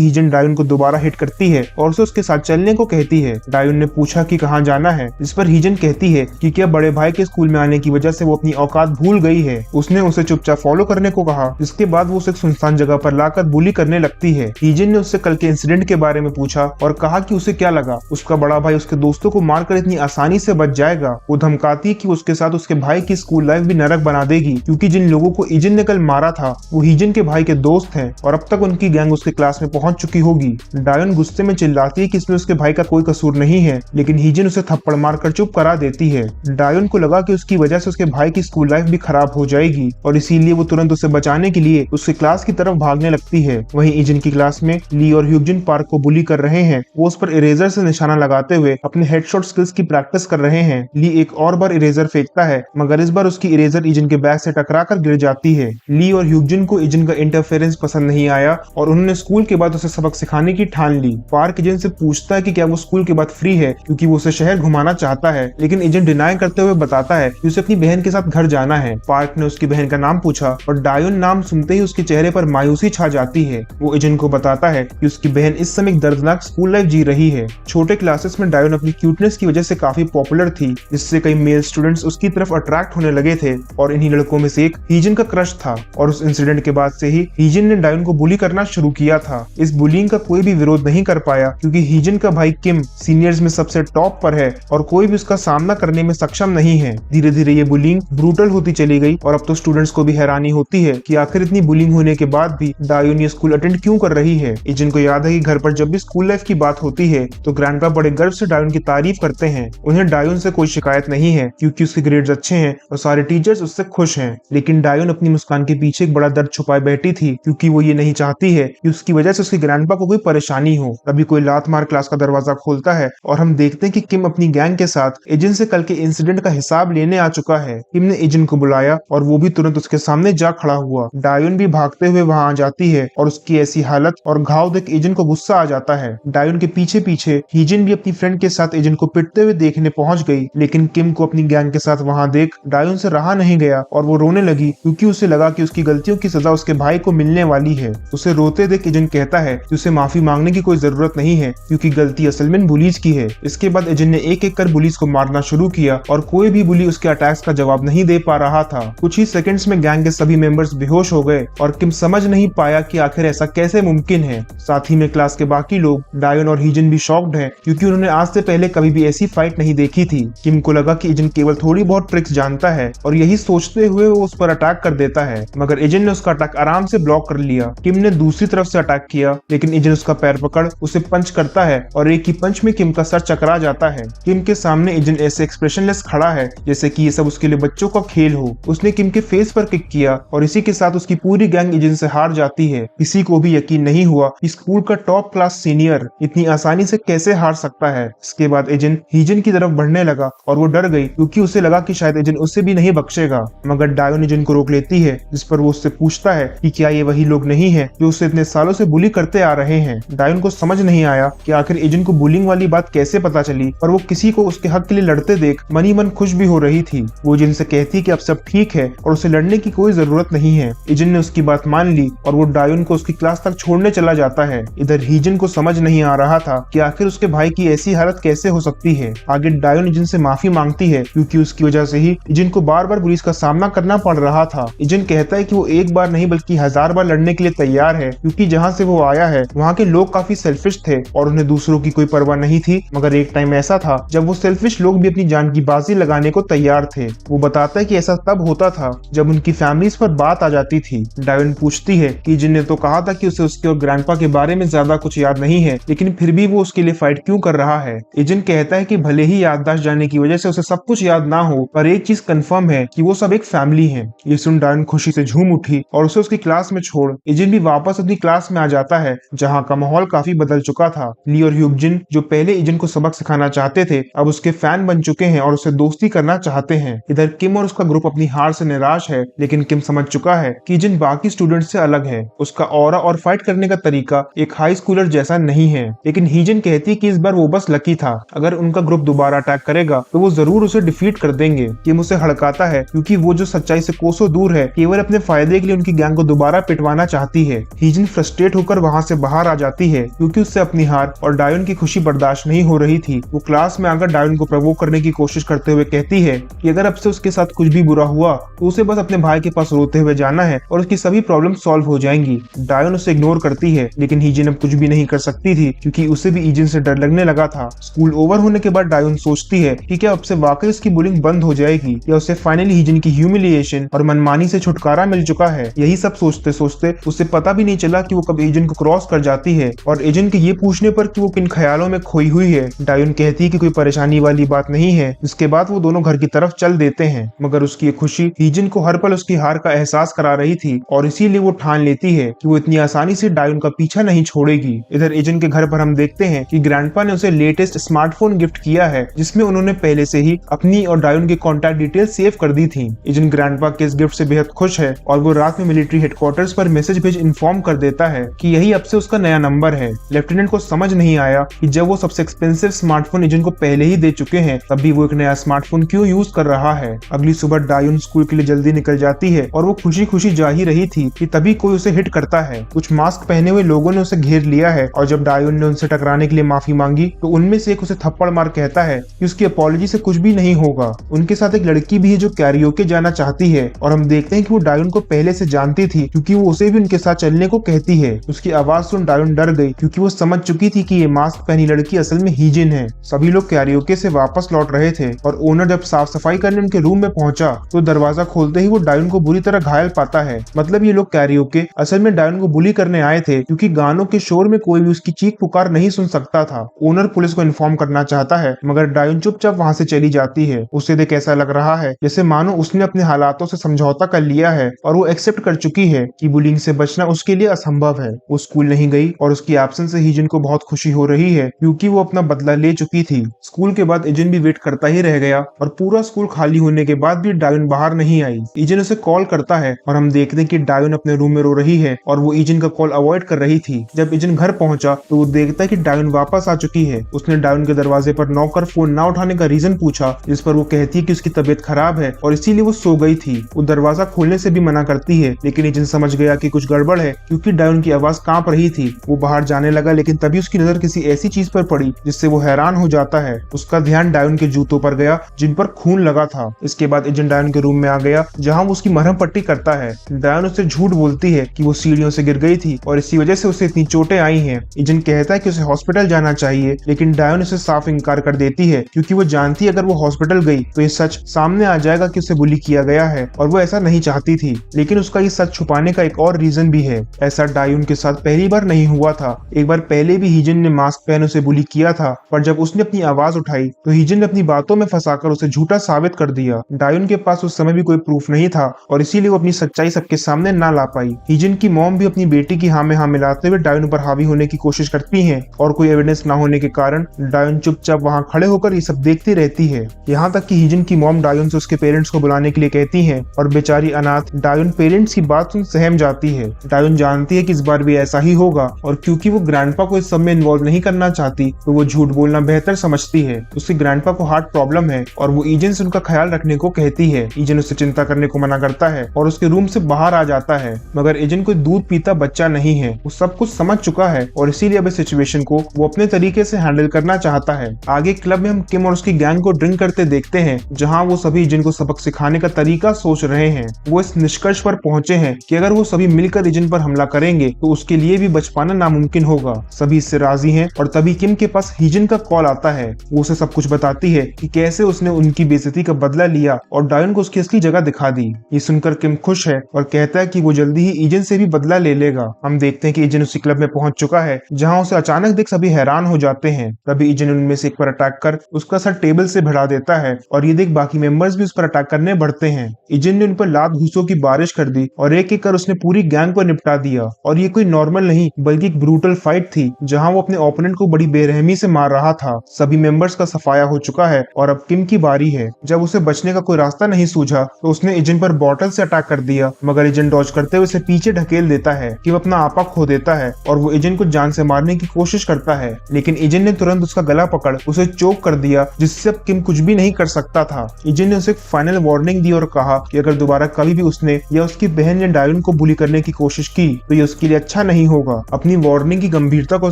हीजन डायोन को दोबारा हिट करती है और उसे उसके साथ चलने को कहती है। डायोन ने पूछा कि कहाँ जाना है, इस पर हीजन कहती है कि क्या बड़े भाई के स्कूल में आने की वजह से वो अपनी औकात भूल गई है। उसने उसे चुपचाप फॉलो करने को कहा, जिसके बाद वो उसे एक सुनसान जगह पर लाकर बुली करने लगती है। हीजन ने उससे कल के इंसिडेंट के बारे में पूछा और कहा कि उसे क्या लगा उसका बड़ा भाई उसके दोस्तों को मारकर इतनी आसानी से बच जाएगा। वो धमकाती है कि उसके साथ उसके भाई की स्कूल लाइफ भी नरक बना देगी, क्योंकि जिन लोगों को हीजन ने कल मारा था वो हीजन के भाई के दोस्त हैं और अब तक उनकी गैंग उसके क्लास में पहुंच चुकी होगी। डायोन गुस्से में चिल्लाती है कि इसमें उसके भाई का कोई कसूर नहीं है, लेकिन हीजन उसे थप्पड़ मारकर चुप करा देती है। डायोन को लगा कि उसकी वजह से उसके भाई की स्कूल लाइफ भी खराब हो जाएगी और इसीलिए वो तुरंत उसे बचाने के लिए उसके क्लास की तरफ भागने लगती है। वहीं हीजन की क्लास में ली और ह्यूजिन पार्क को बुली कर रहे हैं। वो उस पर इरेजर से निशाना लगाते हुए अपने हेडशॉट स्किल्स की प्रैक्टिस कर रहे हैं। ली एक और बार इरेजर फेंकता है, मगर इस बार उसकी इरेजर ईजन के बैग से टकराकर गिर जाती है। ली और ह्यूजिन को ईजन का इंटरफेरेंस पसंद नहीं आया और उन्होंने स्कूल के बाद उसे सबक सिखाने की ठान ली। पार्क ईजन से पूछता है कि क्या वो स्कूल के बाद फ्री है, क्योंकि वो उसे शहर घुमाना चाहता है, लेकिन ईजन डिनाई करते हुए बताता है कि उसे अपनी बहन के साथ घर जाना है। पार्क ने उसकी बहन का नाम पूछा और डायोन नाम सुनते ही उसके चेहरे पर मायूसी छा जाती है। वो ईजन को बताता है कि उसकी बहन इस समय एक दर्दनाक स्कूल लाइफ जी रही है। छोटे क्लासेस में डायोन अपनी क्यूटनेस की वजह से काफी पॉपुलर थी, जिससे कई मेल स्टूडेंट्स उसकी तरफ अट्रैक्ट होने लगे थे और इन्हीं लड़कों में से एक हीजन का क्रश था। और उस इंसिडेंट के बाद से ही हीजन ने डायोन को बुली करना शुरू किया था। इस बुलिंग का कोई भी विरोध नहीं कर पाया, क्योंकि हीजन का भाई किम सीनियर्स में सबसे टॉप पर है और कोई भी उसका सामना करने में सक्षम नहीं है। धीरे धीरे ये बुलिंग ब्रूटल होती चली गई और अब तो स्टूडेंट्स को भी हैरानी होती है कि आखिर इतनी बुलिंग होने के बाद भी डायोन ये स्कूल अटेंड क्यों कर रही है। हीजन को याद है कि घर पर जब भी स्कूल लाइफ की बात होती है तो ग्रैंडपा बड़े गर्व से डायोन की तारीफ करते हैं। उन्हें डायोन से कोई शिकायत नहीं है, क्योंकि उसके ग्रेड्स अच्छे हैं और सारे टीचर्स उससे खुश हैं। लेकिन डायोन अपनी मुस्कान के पीछे एक बड़ा दर्द छुपाए बैठी थी, क्योंकि वो ये नहीं चाहती है कि उसकी वजह से उसके ग्रैंडपा को कोई परेशानी हो। तभी कोई लात मार क्लास का दरवाजा खोलता है और हम देखते हैं कि किम अपनी गैंग के साथ ईजन से कल के इंसिडेंट का हिसाब लेने आ चुका है। किम ने ईजन को बुलाया और वो भी तुरंत उसके सामने जा खड़ा हुआ। डायोन भी भागते हुए वहां आ जाती है और उसकी ऐसी हालत और घाव देख ईजन को गुस्सा आ जाता है। डायोन के पीछे पीछे हीजन भी अपनी फ्रेंड के साथ ईजन को पिटते हुए देखने पहुंच गई, लेकिन किम को अपनी गैंग के साथ वहां देख डायोन से रहा नहीं गया और वो रोने लगी, क्योंकि उसे लगा कि उसकी गलतियों की सजा उसके भाई को मिलने वाली है। उसे रोते देख ईजन कहता है कि उसे माफी मांगने की कोई जरूरत नहीं है, क्योंकि गलती असल में बुलीज की है। इसके बाद ईजन ने एक एक कर बुलीज को मारना शुरू किया और कोई भी बुली उसके अटैक्स का जवाब नहीं दे पा रहा था। कुछ ही सेकंड्स में गैंग के सभी मेंबर्स बेहोश हो गए और किम समझ नहीं पाया कि आखिर ऐसा कैसे मुमकिन है। साथ ही में क्लास के बाकी लोग डायोन और हीजन भी शॉक्ड हैं, क्योंकि उन्होंने आज से पहले कभी भी ऐसी फाइट नहीं देखी थी। किम को लगा कि ईजन केवल थोड़ी बहुत ट्रिक्स जानता है और यही सोचते हुए वो उस पर अटैक कर देता है, मगर ईजन ने उसका अटैक आराम से ब्लॉक कर लिया। किम ने दूसरी तरफ से अटैक किया, लेकिन ईजन उसका पैर पकड़ उसे पंच करता है और एक ही पंच में किम का सर चकरा जाता है। किम के सामने ईजन ऐसे एक्सप्रेशनलेस खड़ा है जैसे कि ये सब उसके लिए बच्चों का खेल हो। उसने किम के फेस पर किक किया और इसी के साथ उसकी पूरी गैंग ईजन से हार जाती है। किसी को भी यकीन नहीं हुआ कि स्कूल का टॉप क्लास सीनियर इतनी आसानी से कैसे हार सकता है। इसके बाद ईजन हीजन की तरफ बढ़ने लगा और वो डर गई, क्योंकि उसे लगा कि शायद ईजन उसे भी नहीं बख्शेगा, मगर डायोन ईजन को रोक लेती है, जिस पर वो उससे पूछता है कि क्या ये वही लोग नहीं है जो उसे इतने सालों से बुली करते आ रहे हैं। डायोन को समझ नहीं आया कि आखिर ईजन को बुलिंग वाली बात कैसे पता चली, पर वो किसी को उसके हक के लिए लड़ते देख मनी मन खुश भी हो रही थी। वो ईजन से कहती कि अब सब ठीक है और उसे लड़ने की कोई जरूरत नहीं है। ईजन ने उसकी बात मान ली और वो डायोन को उसकी क्लास तक छोड़ने चला जाता है। इधर हीजन को समझ नहीं आ रहा था कि आखिर उसके भाई की ऐसी हालत कैसे हो सकती है। आगे डायोन ईजन से माफी मांगती है, क्योंकि उसकी वजह से ही ईजन को बार बार पुलिस का सामना करना पड़ रहा था। ईजन कहता है कि वो एक बार नहीं बल्कि 1000 बार लड़ने के लिए तैयार है, क्योंकि जहाँ से वो आया है वहाँ के लोग काफी सेल्फिश थे और उन्हें दूसरों की कोई परवाह नहीं थी। मगर एक टाइम ऐसा था जब वो सेल्फिश लोग भी अपनी जान की बाजी लगाने को तैयार थे। वो बताता है कि ऐसा तब होता था जब उनकी फैमिलीज पर बात आ जाती थी। डायोन पूछती है कि ईजन ने तो कहा था कि उसे उसके और ग्रैंडपा के बारे में ज्यादा कुछ याद नहीं है, लेकिन फिर भी वो उसके लिए फाइट क्यों कर रहा है। ईजन कहता है कि भले ही याददाश्त जाने की वजह से उसे सब कुछ याद ना हो, पर एक चीज कंफर्म है कि वो सब एक फैमिली है। ये सुन डायोन खुशी से झूम उठी और उसे उसकी क्लास में छोड़ ईजन भी वापस अपनी क्लास में आ जाता है, जहाँ का माहौल काफी बदल चुका था। ली और ह्यूजिन जो पहले ईजन को सबक सिखाना चाहते थे, अब उसके फैन बन चुके हैं और उसे दोस्ती करना चाहते हैं। इधर किम और उसका ग्रुप अपनी हार से निराश है, लेकिन किम समझ चुका है कि ईजन बाकी स्टूडेंट्स से अलग है। उसका ऑरा और फाइट करने का तरीका एक हाई स्कूलर जैसा नहीं है। लेकिन हीजन कहती है कि इस बार वो बस लकी था, अगर उनका ग्रुप दोबारा अटैक करेगा तो वो जरूर उसे डिफीट कर देंगे। किम उसे हड़काता है, क्योंकि वो जो सच्चाई से कोसों दूर है, केवल अपने फायदे के लिए उनकी गैंग को दोबारा पिटवाना चाहती है। हीजिन फ्रस्ट्रेट होकर वहाँ से बाहर आ जाती है क्योंकि उससे अपनी हार और डायोन की खुशी बर्दाश्त नहीं हो रही थी। वो क्लास में आकर डायोन को प्रोवोक करने की कोशिश करते हुए कहती है कि अगर अब से उसके साथ कुछ भी बुरा हुआ तो उसे बस अपने भाई के पास रोते हुए जाना है और उसकी सभी प्रॉब्लम सॉल्व हो जाएंगी। डायोन उसे इग्नोर करती है, लेकिन हीजिन अब कुछ भी नहीं कर सकती थी क्योंकि उसे भी हीजिन से डर लगने लगा था। स्कूल ओवर होने के बाद डायोन सोचती है कि क्या अब से वाकई उसकी बुलिंग बंद हो जाएगी या उसे फाइनली हीजिन की ह्यूमिलिएशन और मनमानी से छुटकारा मिल चुका है। यही सब सोचते सोचते उसे पता भी नहीं चला कि वो कब हीजिन को क्रॉस कर जाती है और हीजिन के ये पूछने पर कि वो किन ख्यालों में खोई हुई है, डायोन कहती है कि कोई परेशानी वाली बात नहीं है। इसके बाद वो दोनों घर की तरफ चल देते हैं, मगर उसकी खुशी हीजिन को हर पल उसकी हार का एहसास करा रही थी और इसीलिए वो ठान लेती है कि वो इतनी आसानी से डायोन का पीछा नहीं छोड़ेगी। इधर हीजिन के घर पर हम देखते हैं कि ग्रैंडपा ने उसे लेटेस्ट स्मार्टफोन गिफ्ट किया है जिसमें उन्होंने पहले से ही अपनी और डायोन की कॉन्टैक्ट डिटेल सेव कर दी थी। हीजिन ग्रैंडपा के इस गिफ्ट से बेहद खुश है और वो रात में मिलिट्री हेडक्वार्टर्स पर मैसेज भेज इन्फॉर्म कर देता है कि यही अब से उसका नया नंबर है। लेफ्टिनेंट को समझ नहीं आया कि जब वो सबसे एक्सपेंसिव स्मार्टफोन हीजिन को पहले ही दे चुके हैं तब भी वो एक नया स्मार्टफोन क्यों यूज कर रहा है। अगली सुबह डायोन स्कूल के लिए जल्दी निकल जाती है और वो खुशी खुशी जा ही रही थी कि तभी कोई उसे हिट करता है। कुछ मास्क पहने हुए लोगों ने उसे घेर लिया है और जब डायोन ने उनसे टकराने के लिए माफी मांगी तो उनमें से एक उसे थप्पड़ मार कहता है कि उसकी अपॉलॉजी से कुछ भी नहीं होगा। उनके साथ एक लड़की भी है जो कैरियोके जाना चाहती है और हम देखते हैं कि वो डायोन को पहले से जानती थी क्योंकि वो उसे भी उनके साथ चलने को कहती है। उसकी आवाज सुन डायोन डर गई क्योंकि वो समझ चुकी थी कि ये मास्क पहनी लड़की असल में हीजिन है। सभी लोग कैरियोके से वापस लौट रहे थे और ओनर जब साफ सफाई करने उनके रूम में पहुंचा तो दरवाजा खोलते ही वो डायोन को बुरी तरह घायल पाता है। मतलब ये लोग कैरियोके असल में डायोन को बुली करने आए थे क्योंकि गानों के शोर में कोई भी उसकी चीख पुकार नहीं सुन सकता था। ओनर पुलिस को इन्फॉर्म करना चाहता है मगर डायोन चुपचाप वहां से चली जाती है। उसे देख ऐसा लग रहा है जैसे मानो उसने अपने हालातों से समझौता कर लिया है और वो एक्सेप्ट कर चुकी है कि बुलिंग से बचना उसके लिए असंभव है। वो स्कूल नहीं गई और उसकी एब्सेंस से हीजिन को बहुत खुशी हो रही है क्योंकि वो अपना बदला ले चुकी थी। स्कूल के बाद हीजिन भी वेट करता ही रह गया और पूरा स्कूल खाली होने के बाद भी डायोन बाहर नहीं आई। हीजिन उसे कॉल करता है और हम देखते हैं कि डायोन अपने रूम में रो रही है और वो हीजिन का कॉल अवॉइड कर रही थी। जब हीजिन घर पहुंचा तो वो देखता है कि डायोन वापस आ चुकी है। उसने डायोन के दरवाजे पर नॉक कर फोन ना उठाने का रीजन पूछा जिस पर वो कहती है कि उसकी तबीयत खराब है और इसीलिए वो सो गई थी। वो दरवाजा खोलने से भी मना करती है लेकिन हीजिन समझ गया कि कुछ गड़बड़ है क्योंकि डायोन की आवाज कांप रही थी। वो बाहर जाने लगा लेकिन तभी उसकी नजर किसी ऐसी चीज पर पड़ी जिससे वो हैरान हो जाता है। उसका ध्यान डायोन के जूतों पर गया जिन पर खून लगा था। इसके बाद हीजिन डायोन के रूम में आ गया जहाँ वो उसकी मरहम पट्टी करता है। डायोन उससे झूठ बोलती है कि वो सीढ़ियों से गिर गई थी और इसी वजह से उसे इतनी चोटें आई हैं। हीजिन कहता है कि उसे हॉस्पिटल जाना चाहिए लेकिन डायोन उसे साफ इनकार कर देती है क्योंकि वो जानती है अगर वो हॉस्पिटल गई तो ये सच सामने आ जाएगा कि उसे बुली किया गया है और वो ऐसा नहीं चाहती थी। लेकिन उसका ये सच छुपाने का एक और रीजन भी है। ऐसा डायोन के साथ पहली बार नहीं हुआ था। एक बार पहले भी हीजिन ने मास्क पहन उसे बुली किया था पर जब उसने अपनी आवाज उठाई तो हीजिन ने अपनी बातों में फंसाकर उसे झूठा साबित कर दिया। डायोन के पास उस समय भी कोई प्रूफ नहीं था और इसीलिए वो अपनी सच्चाई सबके सामने ना ला पाई। हीजिन की मॉम भी अपनी बेटी की हाँ में हाँ मिलाते हुए डायोन पर हावी होने की कोशिश करती है और कोई एविडेंस ना होने के कारण डायोन चुपचाप वहाँ खड़े होकर ये सब देखती रहती है। यहाँ तक कि हीजिन की मॉम डायोन से उसके पेरेंट्स को बुलाने के लिए कहती है और बेचारी अनाथ डायोन पेरेंट्स की बात सुन सहम जाती है। डायोन जानती है कि इस बार भी ऐसा ही होगा और क्योंकि वो ग्रैंडपा को इस सब में इन्वॉल्व नहीं करना चाहती तो वो झूठ बोलना बेहतर समझती है। उसके ग्रैंडपा को हार्ट प्रॉब्लम है और वो हीजिन से उनका ख्याल रखने को कहती है। हीजिन उससे चिंता करने को मना करता है और उसके रूम से बाहर आ जाता है मगर हीजिन कोई दूध पीता बच्चा नहीं है। वो सब कुछ समझ चुका है और इसीलिए अब इस सिचुएशन को वो अपने तरीके से हैंडल करना चाहता है। आगे क्लब में हम किम और उसकी गैंग को ड्रिंक करते देखते हैं जहाँ वो सभी हीजिन को सबक सिखाने का तरीका सोच रहे हैं। वो इस निष्कर्ष पर पहुंचे हैं कि अगर वो सभी मिलकर हीजिन पर हमला करेंगे तो उसके लिए भी बच पाना नामुमकिन होगा। सभी इससे राजी हैं और तभी किम के पास हीजिन का कॉल आता है। वो उसे सब कुछ बताती है कि कैसे उसने उनकी बेइज्जती का बदला लिया और डायोन को उसकी असली जगह दिखा दी। ये सुनकर किम खुश है और कहता है कि वो जल्दी ही हीजिन से भी बदला ले लेगा। हम देखते हैं कि हीजिन उसी क्लब में पहुंच चुका है जहां उसे अचानक देख सभी हैरान हो जाते हैं। तभी हीजिन उनमें से एक पर अटैक कर उसका सर टेबल से भिड़ा देता है और ये देख बाकी मेंबर्स भी उस पर अटैक करने बढ़ते हैं। हीजिन ने उन पर लात घूसों की बारिश कर दी और एक एक कर उसने पूरी गैंग को निपटा दिया और ये कोई नॉर्मल नहीं बल्कि एक ब्रूटल फाइट थी जहां वो अपने ओपोनेंट को बड़ी बेरहमी से मार रहा था। सभी मेंबर्स का सफाया हो चुका है और अब किम की बारी है। जब उसे बचने का कोई रास्ता नहीं सूझा तो उसने हीजिन पर बॉटल से अटैक कर दिया मगर हीजिन डॉज करते हुए उसे पीछे ढकेल देता है। किम अपना आपा खो देता है और वो हीजिन को जान से मारने की कोशिश करता है लेकिन हीजिन ने तुरंत उसका गला पकड़ उसे चोक कर दिया जिससे अब किम कुछ भी नहीं कर सकता था। हीजिन ने उसे फाइनल वार्निंग दी और कहा कि अगर दोबारा कभी भी उसने या उसकी बहन या डायोन को बुली करने की कोशिश की तो ये उसके लिए अच्छा नहीं होगा। अपनी वार्निंग की गंभीरता को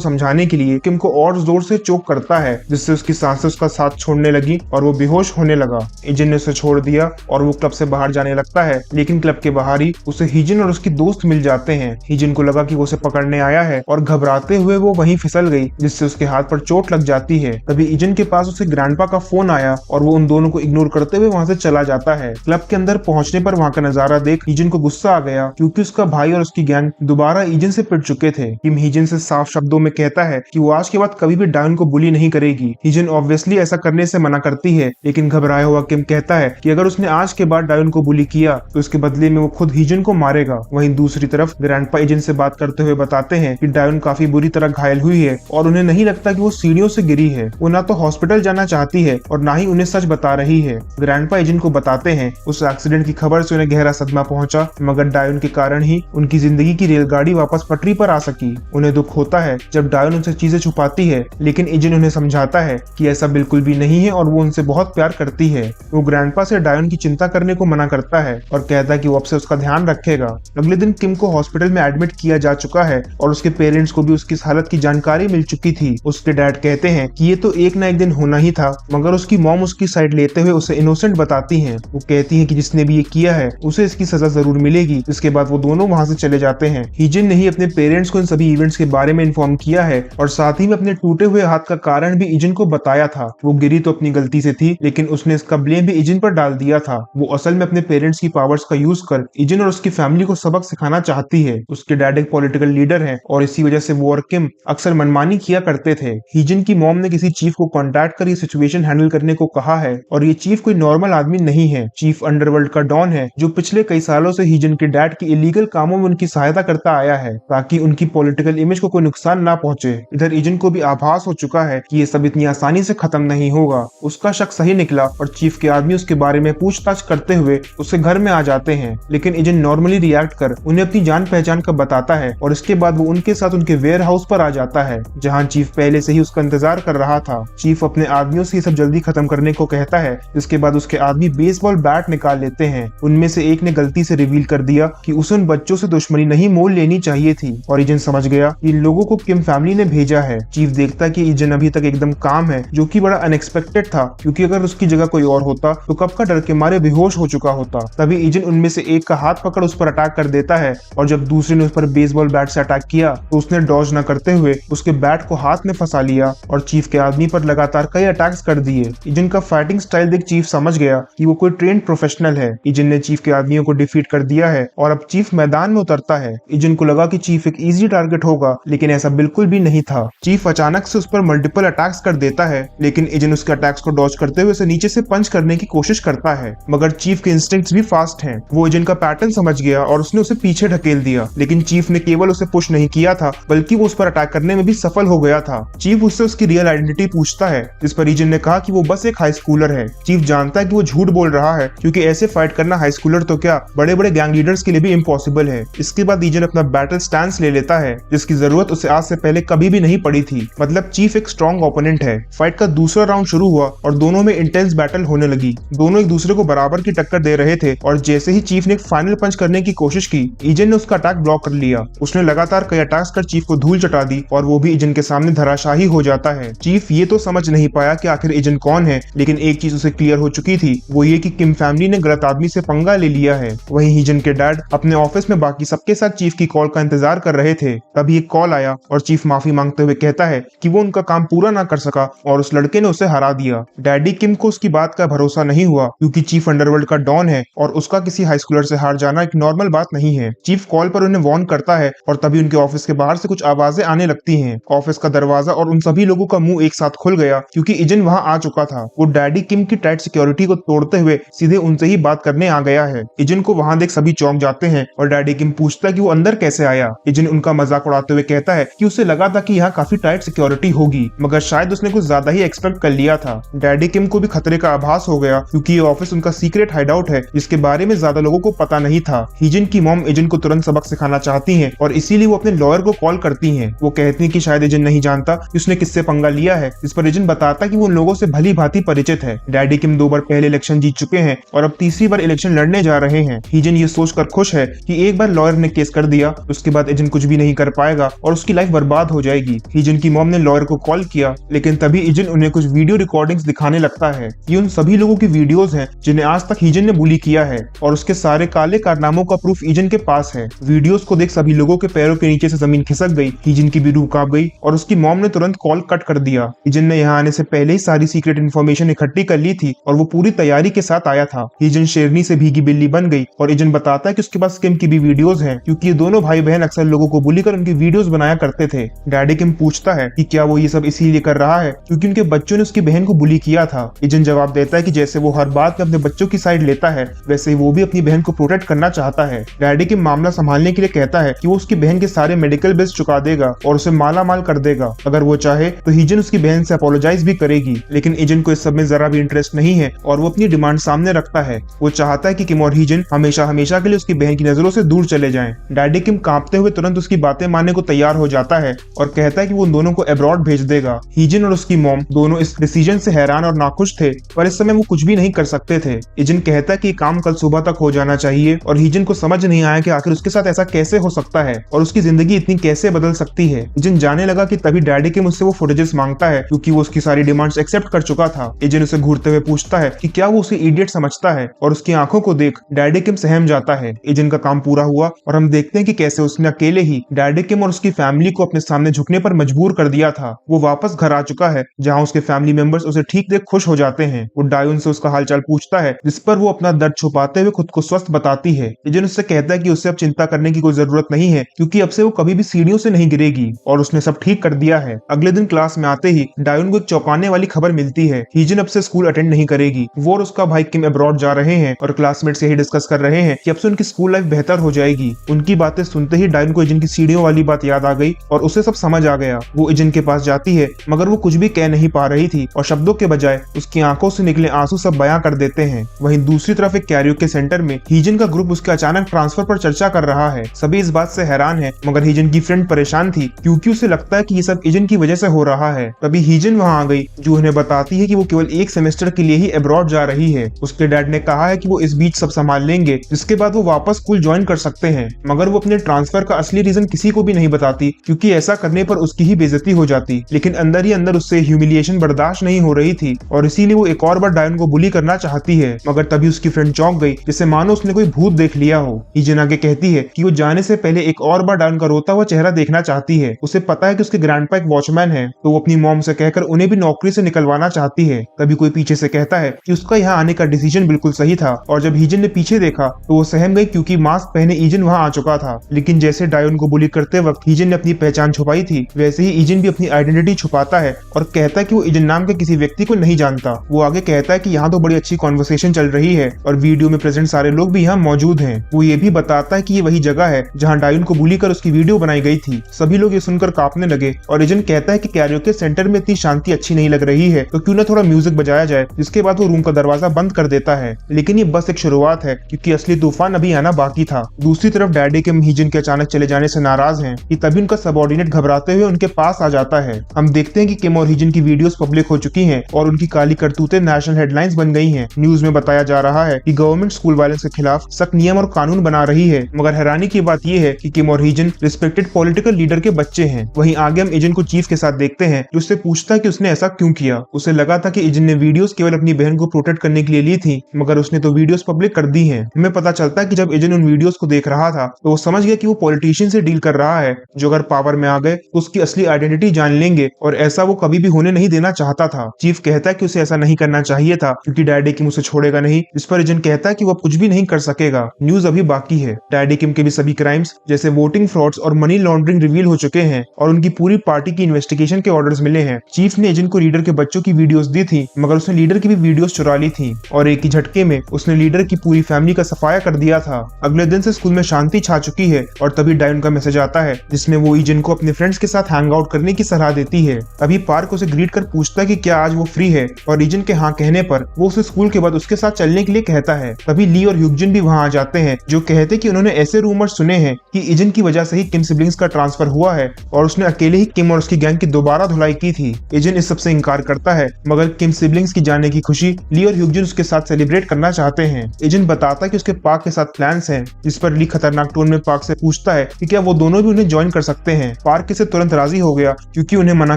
समझाने के लिए किम को और जोर से चोक करता है, जिससे उसकी सांसें उसका साथ छोड़ने लगी और वो बेहोश होने लगा। इजिन ने उसे छोड़ दिया और वो क्लब से बाहर जाने लगता है, लेकिन क्लब के बाहर ही उसे हिजिन और उसकी दोस्त मिल जाते हैं। हिजिन को लगा कि वो उसे पकड़ने आया है और घबराते हुए वो वहीं फिसल गई, जिससे उसके हाथ पर चोट लग जाती है। तभी इजिन के पास उसे ग्रैंडपा का फोन आया और वो उन दोनों को इग्नोर करते हुए वहां से चला जाता है। क्लब के अंदर पहुंचने पर वहां का नजारा देख हिजिन को गुस्सा आ गया, क्योंकि उसका भाई और उसकी गैंग दोबारा इजिन से पिट चुके थे। किम हिजिन से साफ शब्दों में कहता है कि वो आज के बाद कभी भी डायन को बुली नहीं करेगी। हिजिन ऑब्वियसली ऐसा करने से मना करती है, लेकिन घबराया हुआ किम कहता है कि अगर उसने आज के बाद डायन को बुली किया तो उसके बदले में वो खुद हिजिन को मारेगा। वहीं दूसरी तरफ ग्रैंडपा इजिन से बात करते हुए बताते हैं कि डायन काफी बुरी तरह घायल हुई है और उन्हें नहीं लगता कि वो सीढ़ियों से गिरी है। वो ना तो हॉस्पिटल जाना चाहती है और ना ही उन्हें सच बता रही है। ग्रैंडपा इजिन को बताते हैं उस एक्सीडेंट की खबर से उन्हें गहरा सदमा पहुंचा, मगर डायन के कारण ही उनकी जिंदगी की रेलगाड़ी वापस पटरी पर आ सकी। उन्हें दुख होता है जब डायन उनसे चीजें छुपाती है, लेकिन इजिन उन्हें समझाता है कि ऐसा बिल्कुल भी नहीं है और वो उनसे बहुत प्यार करती है। वो ग्रैंडपा से डायन की चिंता करने को मना करता है और कहता है कि वो अब से उसका ध्यान रखेगा। अगले दिन किम को हॉस्पिटल में एडमिट किया जा चुका है और उसके पेरेंट्स को भी उसकी हालत की जानकारी मिल चुकी थी। उसके डैड कहते हैं कि ये तो एक ना एक दिन होना ही था, मगर उसकी मॉम उसकी साइड लेते हुए उसे इनोसेंट बताती हैं। वो कहती हैं कि जिसने भी ये किया है उसे इसकी सजा जरूर मिलेगी। इसके बाद वो दोनों वहां से चले जाते हैं। हिजिन ने ही अपने पेरेंट्स को इन सभी इवेंट्स के बारे में इन्फॉर्म किया है और साथ ही में अपने टूटे हुए हाथ का कारण भी इजिन को बताया था। वो गिरी तो अपनी गलती से थी, लेकिन उसने इसका ब्लेम भी इजिन पर डाल दिया था। वो असल में अपने पेरेंट्स की पावर्स का यूज कर इजिन और उसकी फैमिली को सबक सिखाना चाहती है। उसके डैड एक पॉलिटिकल लीडर है और इसी वजह से वो और किम अक्सर मनमानी किया करते थे। हिजिन की मॉम ने किसी चीफ को कॉन्टैक्ट कर ये सिचुएशन हैंडल करने को कहा है और ये चीफ कोई नॉर्मल आदमी नहीं है। चीफ अंडरवर्ल्ड का डॉन है जो पिछले कई सालों से हिजिन के डैड की इलीगल कामों में उनकी सहायता करता आया है, ताकि उनकी पॉलिटिकल इमेज को कोई नुकसान ना पहुंचे। इधर हिजिन को भी आभास हो चुका है कि ये सब इतनी आसानी से खत्म नहीं होगा। उसका शक सही निकला और चीफ के आदमी उसके बारे में पूछताछ करते हुए उसके घर में आ जाते हैं, लेकिन हिजिन नॉर्मली रिएक्ट कर उन्हें अपनी जान पहचान का बताता है और इसके बाद वो उनके साथ उनके वेयर हाउस पर आ जाता है, जहाँ चीफ पहले से ही उसका इंतजार कर रहा था। चीफ अपने आदमियों से ये सब जल्दी खत्म करने को कहता है। इसके बाद उसके आदमी बेसबॉल बैट निकाल लेते हैं। उनमें से एक ने गलती से रिवील कर दिया कि उसे उन बच्चों से दुश्मनी नहीं मोल लेनी चाहिए थी और इजन समझ गया इन लोगों को किम फैमिली ने भेजा है। चीफ देखता कि इजन अभी तक एकदम काम है, जो कि बड़ा अनएक्सपेक्टेड था, क्योंकि अगर उसकी जगह कोई और होता तो कब का डर के मारे बेहोश हो चुका होता। तभी इजन उनमें से एक का हाथ पकड़ उस पर अटैक कर देता है और जब दूसरे ने उस पर बेसबॉल बैट से अटैक किया तो उसने डॉज न करते हुए उसके बैट को हाथ में फंसा लिया और चीफ के आदमी पर लगातार कई अटैक्स कर दिए। इजन का फाइटिंग स्टाइल देख चीफ समझ गया कि वो कोई ट्रेंड प्रोफेशनल है। इजन ने चीफ के आदमियों को डिफीट कर दिया है और अब चीफ मैदान में उतरता है। इजन को लगा कि चीफ एक इजी टारगेट होगा, लेकिन ऐसा बिल्कुल भी नहीं था। चीफ अचानक से उस पर मल्टीपल अटैक्स कर देता है, लेकिन इजन उसके अटैक्स को डॉज करते हुए उसे नीचे से पंच करने की कोशिश करता है, मगर चीफ के इंस्टिंक्ट्स भी फास्ट हैं। वो इजन का पैटर्न समझ गया और उसने उसे पीछे ढकेल दिया, लेकिन चीफ ने केवल उसे पुश नहीं किया था, बल्कि वो उस पर अटैक करने में भी सफल हो गया था। चीफ उससे उसकी रियल आइडेंटिटी पूछता है, जिस पर इजन ने कहा कि वो बस एक हाई स्कूलर है। चीफ जानता है कि वो झूठ बोल रहा है, क्योंकि ऐसे फाइट करना हाई स्कूलर तो क्या बड़े बड़े गैंग लीडर्स के लिए भी इम्पॉसिबल है। इसके बाद इजन अपना बैटल स्टैंस ले लेता है, जिसकी जरूरत उसे आज से पहले कभी भी नहीं पड़ी थी। मतलब चीफ एक स्ट्रॉन्ग ओपोनेंट है। फाइट का दूसरा राउंड शुरू हुआ और दोनों में इंटेंस बैटल होने लगी। दोनों एक दूसरे को बराबर की टक्कर दे रहे थे और जैसे ही चीफ ने एक फाइनल पंच करने की कोशिश की, इजन ने उसका अटैक ब्लॉक कर लिया। उसने लगातार कई अटैक्स कर चीफ को धूल चटा दी और वो भी इजन के सामने धराशाही हो जाता है। चीफ ये तो समझ नहीं पाया कि आखिर इजन कौन है, लेकिन एक चीज उसे क्लियर हो चुकी थी, वो ये कि किम फैमिली ने गलत आदमी से पंगा ले लिया है। वहीं इजन के डैड अपने ऑफिस में बाकी सबके साथ चीफ की कॉल का इंतजार कर रहे थे। तभी एक कॉल आया और चीफ माफी मांगते हुए कहता है कि वो उनका काम पूरा ना कर सका और उस लड़के ने उसे हरा दिया। डैडी किम को उसकी बात का भरोसा नहीं हुआ, क्योंकि चीफ अंडरवर्ल्ड का डॉन है और उसका किसी हाई स्कूलर से हार जाना एक नॉर्मल बात नहीं है। चीफ कॉल पर उन्हें वार्न करता है और तभी उनके ऑफिस के बाहर से कुछ आवाजें आने लगती हैं। ऑफिस का दरवाजा और उन सभी लोगों का मुंह एक साथ खुल गया, क्योंकि इजन वहां आ चुका था। वो डैडी किम की टाइट सिक्योरिटी को तोड़ते हुए सीधे उनसे ही बात करने आ गया है। इजन को वहां देख सभी चौंक जाते हैं और डैडी किम पूछता है कि वो अंदर कैसे आया। इजन उनका मजाक उड़ाते हुए कहता है कि उसे लगा था कि यहाँ काफी टाइट सिक्योरिटी होगी, मगर शायद उसने कुछ ज्यादा ही एक्सपेक्ट कर लिया था। डैडी किम को भी खतरे का आभास हो गया, क्योंकि ये ऑफिस उनका सीक्रेट हाइडआउट है, जिसके बारे में ज्यादा लोगों को पता नहीं था। इजन की मॉम इजन को तुरंत सबक सिखाना चाहती हैं और इसीलिए वो अपने लॉयर को कॉल करती हैं। वो कहती हैं कि शायद इजन नहीं जानता कि उसने किससे पंगा लिया है, इस पर इजन बताता कि वो उन लोगों से भली भांति परिचित है। डैडी किम 2 बार पहले इलेक्शन जीत चुके हैं और अब तीसरी बार इलेक्शन लड़ने जा रहे हैं। इजन ये सोचकर खुश है कि एक बार लॉयर ने केस कर दिया उसके बाद इजन कुछ भी नहीं कर पाएगा और उसकी लाइफ बर्बाद हो जाएगी। इजन की मॉम ने लॉयर को कॉल किया, लेकिन तभी इजन उन्हें कुछ वीडियो रिकॉर्डिंग्स दिखाने लगता है। ये उन सभी लोगों की वीडियोस हैं जिन्हें आज तक इजन ने बुली किया है और उसके सारे काले कारनामों का प्रूफ इजन के पास है। वीडियोस को देख सभी लोगों के पैरों के नीचे से जमीन खिसक गई। इजन की भी रूह कांप गई और उसकी मॉम ने तुरंत कॉल कट कर दिया। इजन ने यहाँ आने से पहले ही सारी सीक्रेट इन्फॉर्मेशन इकट्ठी कर ली थी और वो पूरी तैयारी के साथ आया था। इजन शेरनी से भीगी बिल्ली बन गई और इजन बताता है कि उसके पास किम की भी वीडियोस हैं, क्योंकि ये दोनों भाई बहन अक्सर लोगों को बुली कर उनकी वीडियोस बनाया करते थे। डैडी किम पूछता है कि क्या वो ये सब इसीलिए कर रहा है क्योंकि उनके बच्चों ने उसकी बहन को बुली किया था। इजन जवाब देता है कि जैसे वो हर बात में अपने बच्चों की साइड लेता है वैसे ही वो भी अपनी बहन को प्रोटेक्ट करना चाहता है। डैडी किम मामला संभालने के लिए कहता है कि वो उसकी बहन के सारे मेडिकल बिल्स चुका देगा और उसे माला माल कर देगा। अगर वो चाहे तो हिजन उसकी बहन से अपोलोजाइज भी करेगी, लेकिन इजन को इस सब में जरा भी इंटरेस्ट नहीं है और वो अपनी डिमांड सामने रखता है। वो चाहता है कि किम और हिजन हमेशा हमेशा के लिए उसकी बहन की नजरों से दूर चले जाएं। डैडी किम कांपते हुए तुरंत उसकी बातें मानने को तैयार हो जाता है और कहता है कि वो दोनों को अब्रॉड भेज देगा। हिजन और उसकी मॉम दोनों इस डिसीजन से हैरान और नाखुश थे, पर इस समय वो कुछ भी नहीं कर सकते थे। इजन कहता है कि काम कल सुबह तक हो जाना चाहिए और हिजन को समझ नहीं आया कि आखिर उसके साथ ऐसा कैसे हो सकता है और उसकी जिंदगी इतनी कैसे बदल सकती है। इजन जाने लगा कि तभी डैडी किम उससे वो फुटेजेस मांगता है क्योंकि वो उसकी सारी डिमांड्स एक्सेप्ट कर चुका था। इजन उसे घूरते हुए पूछता है कि क्या वो उसे इडियट समझता है और उसकी आंखों को देख डैडी किम सहम जाता है। इजन का काम पूरा हुआ और हम देखते हैं कि कैसे उसने अकेले ही डैडी किम और उसकी फैमिली को अपने सामने झुकने पर मजबूर कर दिया था। वो वापस घर आ चुका है जहाँ उसके फैमिली मेंबर्स उसे ठीक देख खुश हो जाते हैं। वो डायोन से उसका हालचाल पूछता है जिस पर वो अपना दर्द छुपाते हुए खुद को स्वस्थ बताती है। इजन उससे कहता है कि उसे अब चिंता करने की कोई जरूरत नहीं है क्योंकि अब से वो कभी भी सीढ़ियों से नहीं गिरेगी और उसने सब ठीक कर दिया है। अगले दिन क्लास में आते ही डायोन को एक चौंकाने वाली खबर मिलती है। हिजन अब से स्कूल अटेंड नहीं करेगी। वो और उसका भाई किम अब्रॉड जा रहे हैं और क्लासमेट्स यही डिस्कस कर रहे हैं कि अब से उनकी स्कूल लाइफ बेहतर हो जाएगी। उनकी बातें सुनते ही डायोन को इजन की सीढ़ियों वाली बात याद आ गई और उसे सब समझ आ गया। वो इजन के पास जाती है मगर वो कुछ भी कह नहीं पा रही थी और शब्दों के बजाय उसकी आंखों से निकले आंसू सब बयां कर देते हैं। वहीं दूसरी तरफ एक कैरियोके सेंटर में हिजन का ग्रुप उसके अचानक ट्रांसफर पर चर्चा कर रहा है। सभी इस बात से हैरान है मगर हिजन की फ्रेंड परेशान थी क्योंकि उसे लगता है कि ये सब इजन की वजह से हो रहा है। तभी हिजन वहां आ गई जो उन्हें बताती है कि वो केवल एक सेमेस्टर के लिए ही अब्रॉड जा रही है। उसके डैड ने कहा है कि वो इस बीच सब संभाल लेंगे जिसके बाद वो वापस स्कूल ज्वाइन कर सकते हैं, मगर वो अपने ट्रांसफर का असली रीजन किसी को भी नहीं बताती क्योंकि ऐसा करने पर उसकी ही बेइज्जती हो जाती। लेकिन अंदर ही अंदर उससे ह्यूमिलिएशन बर्दाश्त नहीं हो रही थी और इसीलिए वो एक और बार डायन को बुली करना चाहती है। मगर तभी उसकी फ्रेंड चौंक गई जैसे मानो उसने कोई भूत देख लिया हो। हिजन आगे कहती है कि वो जाने से पहले एक और बार डायन का रोता हुआ चेहरा देखना चाहती है। उसे पता है कि उसके ग्रैंडपा एक वॉचमैन है तो वो अपनी मॉम से कहकर उन्हें भी नौकरी से निकलवाना चाहती है। तभी कोई पीछे से कहता है कि उसका यहाँ आने का डिसीजन बिल्कुल सही था और जब हिजन ने पीछे देखा तो वो सहम गई क्योंकि मास्क पहने ईजन वहाँ आ चुका था। लेकिन जैसे डायोन को बुली करते वक्त ईजन ने अपनी पहचान छुपाई थी वैसे ही ईजन भी अपनी आइडेंटिटी छुपाता है और कहता है कि वो ईजन नाम के किसी व्यक्ति को नहीं जानता। वो आगे कहता है कि यहाँ तो बड़ी अच्छी कॉन्वर्सेशन चल रही है और वीडियो में प्रेजेंट सारे लोग भी यहाँ मौजूद हैं। वो ये भी बताता है कि ये वही जगह है जहाँ डायोन को बुली कर उसकी वीडियो बनाई गई थी। सभी लोग ये सुनकर कांपने लगे और ईजन कहता है कि कैरियोके सेंटर में इतनी शांति अच्छी नहीं लग रही है तो क्यों ना थोड़ा म्यूजिक बजाया जाए। जिसके बाद वो रूम का दरवाजा बंद कर देता है। लेकिन ये बस एक शुरुआत है क्योंकि असली तूफान अभी आना बाकी था। दूसरी तरफ डैडी किम हिजन के अचानक चले जाने से नाराज हैं कि तभी उनका सबऑर्डिनेट घबराते हुए उनके पास आ जाता है। हम देखते हैं कि किम और हिजन की वीडियोस पब्लिक हो चुकी हैं और उनकी काली करतूतें नेशनल हेडलाइंस बन गई हैं। न्यूज में बताया जा रहा है कि गवर्नमेंट स्कूल वायलेंस के खिलाफ सख्त नियम और कानून बना रही है। मगर हैरानी की बात यह है कि किम और हिजन रिस्पेक्टेड पॉलिटिकल लीडर के बच्चे हैं। वहीं आगे हम इजन को चीफ के साथ देखते हैं जो उससे पूछता है कि उसने ऐसा क्यों किया। उसे लगा था कि इजन ने वीडियोस केवल अपनी बहन को प्रोटेक्ट करने के लिए ली थी मगर उसने तो वीडियोस पब्लिक कर दी हैं। हमें पता चलता है कि जब इजन उन वीडियोस को देख रहा था तो वो समझ गया कि वो पॉलिटिशियन से डील कर रहा है जो अगर पावर में आ गए तो उसकी असली आइडेंटिटी जान लेंगे और ऐसा वो कभी भी होने नहीं देना चाहता था। चीफ कहता है कि उसे ऐसा नहीं करना चाहिए था क्योंकि डैडी किम उसे छोड़ेगा नहीं। इस पर इजन कहता है कि वो कुछ भी नहीं कर सकेगा। न्यूज अभी बाकी है। डैडी किम के भी सभी क्राइम्स जैसे वोटिंग फ्रॉड्स और मनी लॉन्ड्रिंग रिवील हो चुके हैं और उनकी पूरी पार्टी की इन्वेस्टिगेशन के ऑर्डर्स मिले हैं। चीफ ने इजन को लीडर के बच्चों की वीडियोस दी थी मगर उसने लीडर की भी वीडियोस चुरा ली थी और एक ही झटके में उसने लीडर की पूरी फैमिली का सफाया कर दिया था। अगले दिन से स्कूल में शांति छा चुकी है और तभी डायोन का मैसेज आता है जिसमें वो इजन को अपने फ्रेंड्स के साथ हैंग आउट करने की सलाह देती है। तभी पार्क उसे ग्रीट कर पूछता है कि क्या आज वो फ्री है और इजन के हाँ कहने पर वो उसे स्कूल के बाद उसके साथ चलने के लिए कहता है। तभी ली और ह्यूकजिन भी वहाँ आ जाते हैं जो कहते कि उन्होंने ऐसे रूमर सुने हैं कि इजन की वजह से ही किम सिबलिंग्स का ट्रांसफर हुआ है और उसने अकेले ही किम और उसकी गैंग की दोबारा धुलाई की थी। इजन इस सबसे इनकार करता है मगर किम सिबलिंग्स की जाने की खुशी ली और ह्यूकजिन उसके साथ सेलिब्रेट करना चाहते हैं। इजन बताता है कि उसके पार्क के साथ प्लान्स हैं हैं, जिस पर ली खतरनाक टोन में पार्क से पूछता है कि क्या वो दोनों भी उन्हें ज्वाइन कर सकते हैं। पार्क इसे तुरंत राजी हो गया क्योंकि उन्हें मना